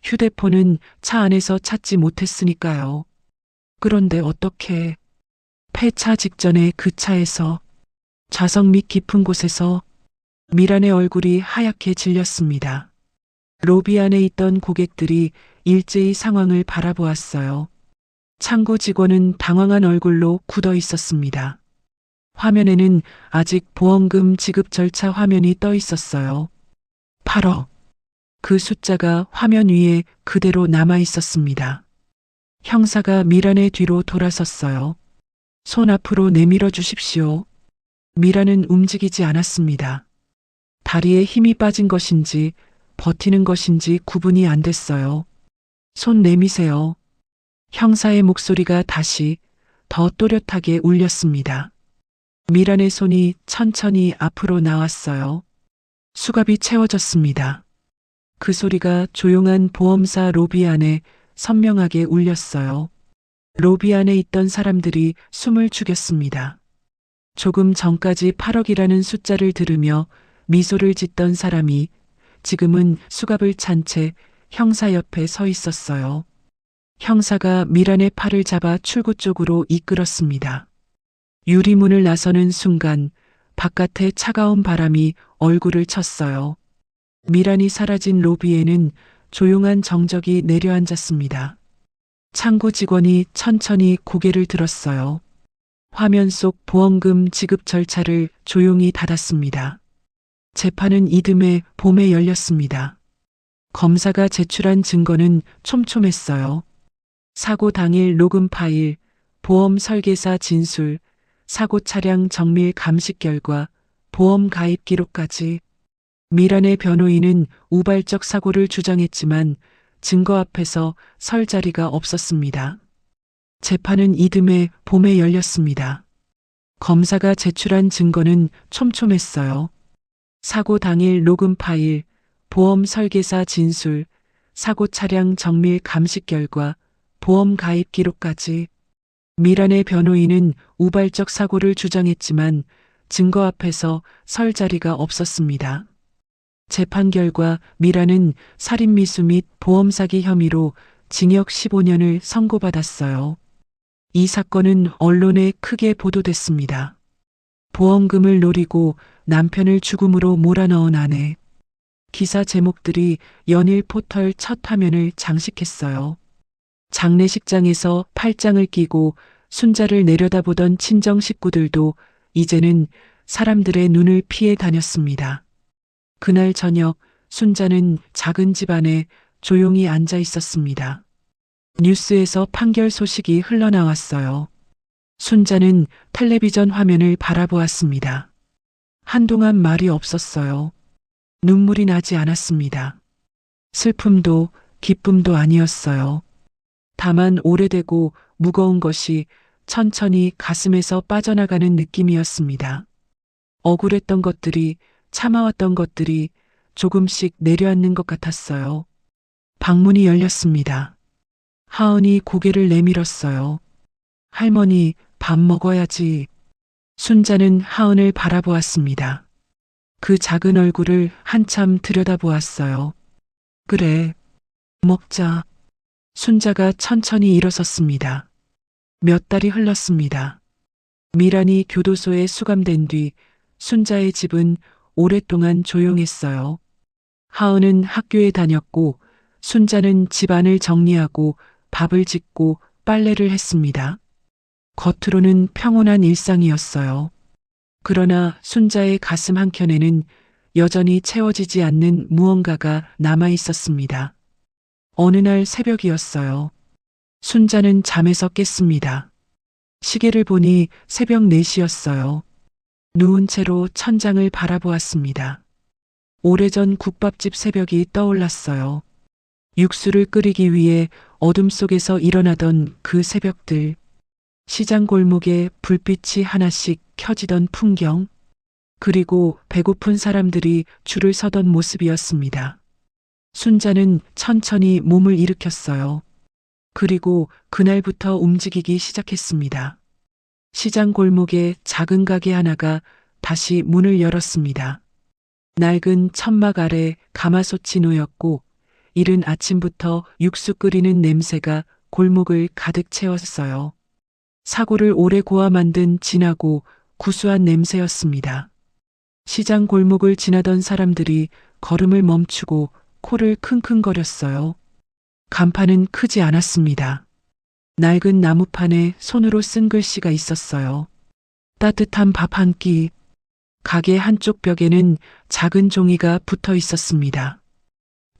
휴대폰은 차 안에서 찾지 못했으니까요. 그런데 어떻게 폐차 직전에 그 차에서 좌석 밑 깊은 곳에서 미란의 얼굴이 하얗게 질렸습니다. 로비 안에 있던 고객들이 일제히 상황을 바라보았어요. 창고 직원은 당황한 얼굴로 굳어 있었습니다. 화면에는 아직 보험금 지급 절차 화면이 떠 있었어요. 8억. 그 숫자가 화면 위에 그대로 남아 있었습니다. 형사가 미란의 뒤로 돌아섰어요. 손 앞으로 내밀어 주십시오. 미란은 움직이지 않았습니다. 다리에 힘이 빠진 것인지 버티는 것인지 구분이 안 됐어요. 손 내미세요. 형사의 목소리가 다시 더 또렷하게 울렸습니다. 미란의 손이 천천히 앞으로 나왔어요. 수갑이 채워졌습니다. 그 소리가 조용한 보험사 로비 안에 선명하게 울렸어요. 로비 안에 있던 사람들이 숨을 죽였습니다. 조금 전까지 8억이라는 숫자를 들으며 미소를 짓던 사람이 지금은 수갑을 찬 채 형사 옆에 서 있었어요. 형사가 미란의 팔을 잡아 출구 쪽으로 이끌었습니다. 유리문을 나서는 순간 바깥의 차가운 바람이 얼굴을 쳤어요. 미란이 사라진 로비에는 조용한 정적이 내려앉았습니다. 창고 직원이 천천히 고개를 들었어요. 화면 속 보험금 지급 절차를 조용히 닫았습니다. 재판은 이듬해 봄에 열렸습니다. 검사가 제출한 증거는 촘촘했어요. 사고 당일 녹음 파일, 보험 설계사 진술, 사고 차량 정밀 감식 결과, 보험 가입 기록까지. 미란의 변호인은 우발적 사고를 주장했지만 증거 앞에서 설 자리가 없었습니다. 재판은 이듬해 봄에 열렸습니다. 검사가 제출한 증거는 촘촘했어요. 사고 당일 녹음 파일, 보험 설계사 진술, 사고 차량 정밀 감식 결과, 보험 가입 기록까지. 미란의 변호인은 우발적 사고를 주장했지만 증거 앞에서 설 자리가 없었습니다. 재판 결과 미란은 살인미수 및 보험사기 혐의로 징역 15년을 선고받았어요. 이 사건은 언론에 크게 보도됐습니다. 보험금을 노리고 남편을 죽음으로 몰아넣은 아내. 기사 제목들이 연일 포털 첫 화면을 장식했어요. 장례식장에서 팔짱을 끼고 순자를 내려다보던 친정 식구들도 이제는 사람들의 눈을 피해 다녔습니다. 그날 저녁 순자는 작은 집 안에 조용히 앉아 있었습니다. 뉴스에서 판결 소식이 흘러나왔어요. 순자는 텔레비전 화면을 바라보았습니다. 한동안 말이 없었어요. 눈물이 나지 않았습니다. 슬픔도 기쁨도 아니었어요. 다만 오래되고 무거운 것이 천천히 가슴에서 빠져나가는 느낌이었습니다. 억울했던 것들이, 참아왔던 것들이 조금씩 내려앉는 것 같았어요. 방문이 열렸습니다. 하은이 고개를 내밀었어요. 할머니, 밥 먹어야지. 순자는 하은을 바라보았습니다. 그 작은 얼굴을 한참 들여다보았어요. 그래, 먹자. 순자가 천천히 일어섰습니다. 몇 달이 흘렀습니다. 미란이 교도소에 수감된 뒤 순자의 집은 오랫동안 조용했어요. 하은은 학교에 다녔고 순자는 집안을 정리하고 밥을 짓고 빨래를 했습니다. 겉으로는 평온한 일상이었어요. 그러나 순자의 가슴 한켠에는 여전히 채워지지 않는 무언가가 남아 있었습니다. 어느 날 새벽이었어요. 순자는 잠에서 깼습니다. 시계를 보니 새벽 4시였어요. 누운 채로 천장을 바라보았습니다. 오래전 국밥집 새벽이 떠올랐어요. 육수를 끓이기 위해 어둠 속에서 일어나던 그 새벽들. 시장 골목에 불빛이 하나씩 켜지던 풍경. 그리고 배고픈 사람들이 줄을 서던 모습이었습니다. 순자는 천천히 몸을 일으켰어요. 그리고 그날부터 움직이기 시작했습니다. 시장 골목에 작은 가게 하나가 다시 문을 열었습니다. 낡은 천막 아래 가마솥이 놓였고 이른 아침부터 육수 끓이는 냄새가 골목을 가득 채웠어요. 사골을 오래 고아 만든 진하고 구수한 냄새였습니다. 시장 골목을 지나던 사람들이 걸음을 멈추고 코를 킁킁거렸어요. 간판은 크지 않았습니다. 낡은 나무판에 손으로 쓴 글씨가 있었어요. 따뜻한 밥 한 끼. 가게 한쪽 벽에는 작은 종이가 붙어 있었습니다.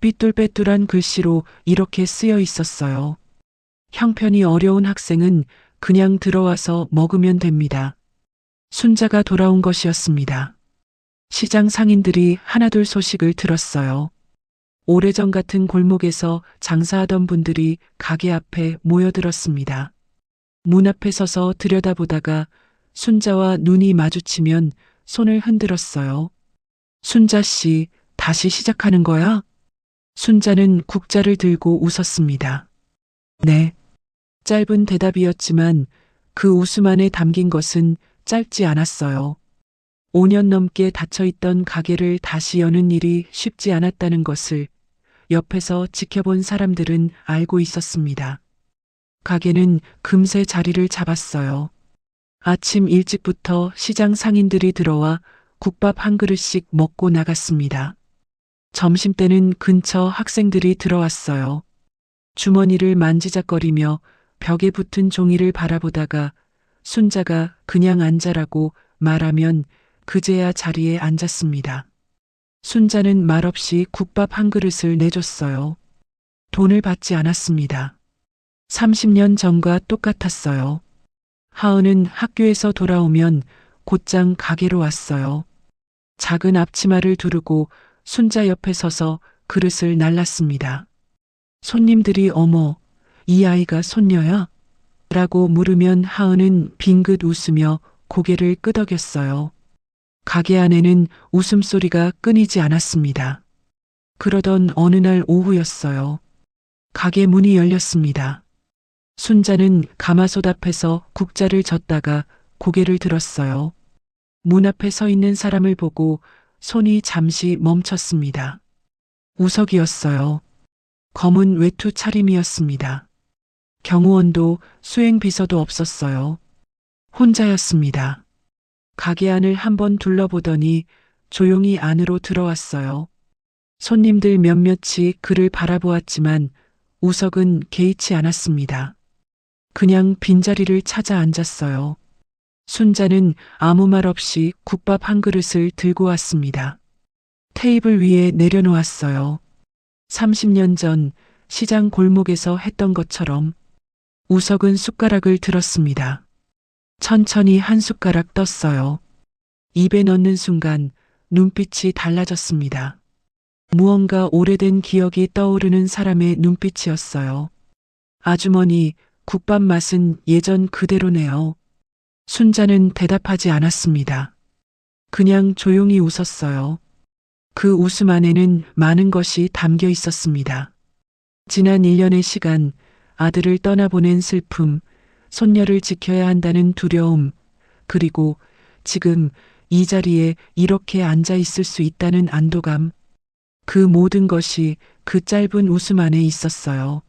삐뚤빼뚤한 글씨로 이렇게 쓰여 있었어요. 형편이 어려운 학생은 그냥 들어와서 먹으면 됩니다. 순자가 돌아온 것이었습니다. 시장 상인들이 하나둘 소식을 들었어요. 오래전 같은 골목에서 장사하던 분들이 가게 앞에 모여들었습니다. 문 앞에 서서 들여다보다가 순자와 눈이 마주치면 손을 흔들었어요. 순자 씨, 다시 시작하는 거야? 순자는 국자를 들고 웃었습니다. 네. 짧은 대답이었지만 그 웃음 안에 담긴 것은 짧지 않았어요. 5년 넘게 닫혀있던 가게를 다시 여는 일이 쉽지 않았다는 것을 옆에서 지켜본 사람들은 알고 있었습니다. 가게는 금세 자리를 잡았어요. 아침 일찍부터 시장 상인들이 들어와 국밥 한 그릇씩 먹고 나갔습니다. 점심때는 근처 학생들이 들어왔어요. 주머니를 만지작거리며 벽에 붙은 종이를 바라보다가 순자가 그냥 앉아라고 말하면 그제야 자리에 앉았습니다. 순자는 말없이 국밥 한 그릇을 내줬어요. 돈을 받지 않았습니다. 30년 전과 똑같았어요. 하은은 학교에서 돌아오면 곧장 가게로 왔어요. 작은 앞치마를 두르고 순자 옆에 서서 그릇을 날랐습니다. 손님들이 어머, 이 아이가 손녀야? 라고 물으면 하은은 빙긋 웃으며 고개를 끄덕였어요. 가게 안에는 웃음소리가 끊이지 않았습니다. 그러던 어느 날 오후였어요. 가게 문이 열렸습니다. 순자는 가마솥 앞에서 국자를 젓다가 고개를 들었어요. 문 앞에 서 있는 사람을 보고 손이 잠시 멈췄습니다. 우석이었어요. 검은 외투 차림이었습니다. 경호원도 수행비서도 없었어요. 혼자였습니다. 가게 안을 한번 둘러보더니 조용히 안으로 들어왔어요. 손님들 몇몇이 그를 바라보았지만 우석은 개의치 않았습니다. 그냥 빈자리를 찾아 앉았어요. 순자는 아무 말 없이 국밥 한 그릇을 들고 왔습니다. 테이블 위에 내려놓았어요. 30년 전 시장 골목에서 했던 것처럼 우석은 숟가락을 들었습니다. 천천히 한 숟가락 떴어요. 입에 넣는 순간 눈빛이 달라졌습니다. 무언가 오래된 기억이 떠오르는 사람의 눈빛이었어요. 아주머니, 국밥 맛은 예전 그대로네요. 순자는 대답하지 않았습니다. 그냥 조용히 웃었어요. 그 웃음 안에는 많은 것이 담겨 있었습니다. 지난 1년의 시간, 아들을 떠나보낸 슬픔, 손녀를 지켜야 한다는 두려움, 그리고 지금 이 자리에 이렇게 앉아 있을 수 있다는 안도감. 그 모든 것이 그 짧은 웃음 안에 있었어요.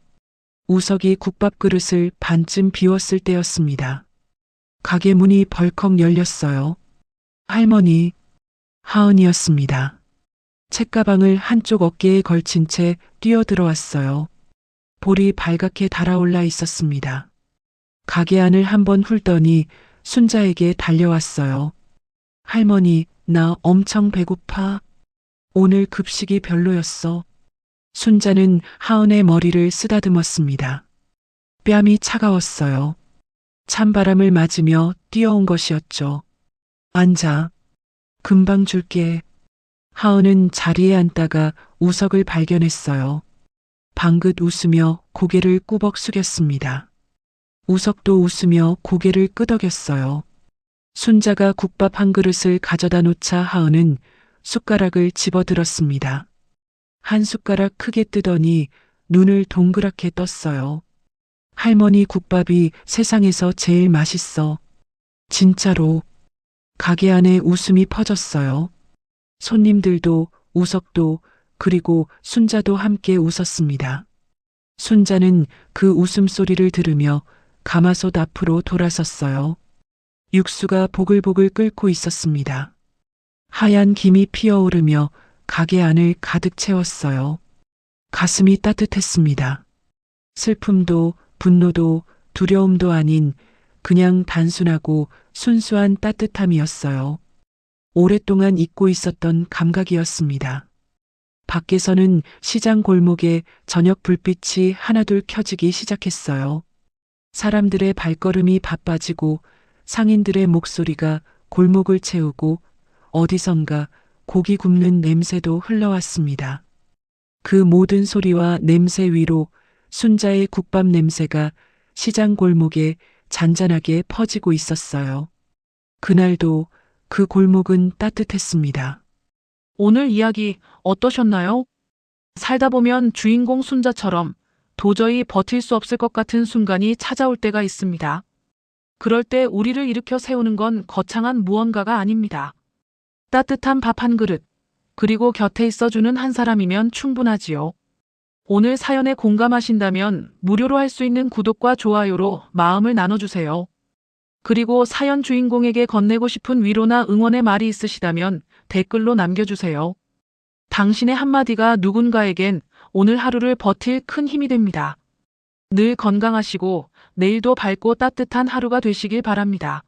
우석이 국밥 그릇을 반쯤 비웠을 때였습니다. 가게 문이 벌컥 열렸어요. 할머니, 하은이었습니다. 책가방을 한쪽 어깨에 걸친 채 뛰어들어왔어요. 볼이 발갛게 달아올라 있었습니다. 가게 안을 한번 훑더니 순자에게 달려왔어요. 할머니, 나 엄청 배고파. 오늘 급식이 별로였어. 순자는 하은의 머리를 쓰다듬었습니다. 뺨이 차가웠어요. 찬바람을 맞으며 뛰어온 것이었죠. 앉아. 금방 줄게. 하은은 자리에 앉다가 우석을 발견했어요. 방긋 웃으며 고개를 꾸벅 숙였습니다. 우석도 웃으며 고개를 끄덕였어요. 순자가 국밥 한 그릇을 가져다 놓자 하은은 숟가락을 집어들었습니다. 한 숟가락 크게 뜨더니 눈을 동그랗게 떴어요. 할머니 국밥이 세상에서 제일 맛있어. 진짜로. 가게 안에 웃음이 퍼졌어요. 손님들도 우석도 그리고 순자도 함께 웃었습니다. 순자는 그 웃음소리를 들으며 가마솥 앞으로 돌아섰어요. 육수가 보글보글 끓고 있었습니다. 하얀 김이 피어오르며 가게 안을 가득 채웠어요. 가슴이 따뜻했습니다. 슬픔도 분노도 두려움도 아닌 그냥 단순하고 순수한 따뜻함이었어요. 오랫동안 잊고 있었던 감각이었습니다. 밖에서는 시장 골목에 저녁 불빛이 하나둘 켜지기 시작했어요. 사람들의 발걸음이 바빠지고 상인들의 목소리가 골목을 채우고 어디선가 고기 굽는 냄새도 흘러왔습니다. 그 모든 소리와 냄새 위로 순자의 국밥 냄새가 시장 골목에 잔잔하게 퍼지고 있었어요. 그날도 그 골목은 따뜻했습니다. 오늘 이야기 어떠셨나요? 살다 보면 주인공 순자처럼 도저히 버틸 수 없을 것 같은 순간이 찾아올 때가 있습니다. 그럴 때 우리를 일으켜 세우는 건 거창한 무언가가 아닙니다. 따뜻한 밥 한 그릇, 그리고 곁에 있어주는 한 사람이면 충분하지요. 오늘 사연에 공감하신다면 무료로 할 수 있는 구독과 좋아요로 마음을 나눠주세요. 그리고 사연 주인공에게 건네고 싶은 위로나 응원의 말이 있으시다면 댓글로 남겨주세요. 당신의 한마디가 누군가에겐 오늘 하루를 버틸 큰 힘이 됩니다. 늘 건강하시고 내일도 밝고 따뜻한 하루가 되시길 바랍니다.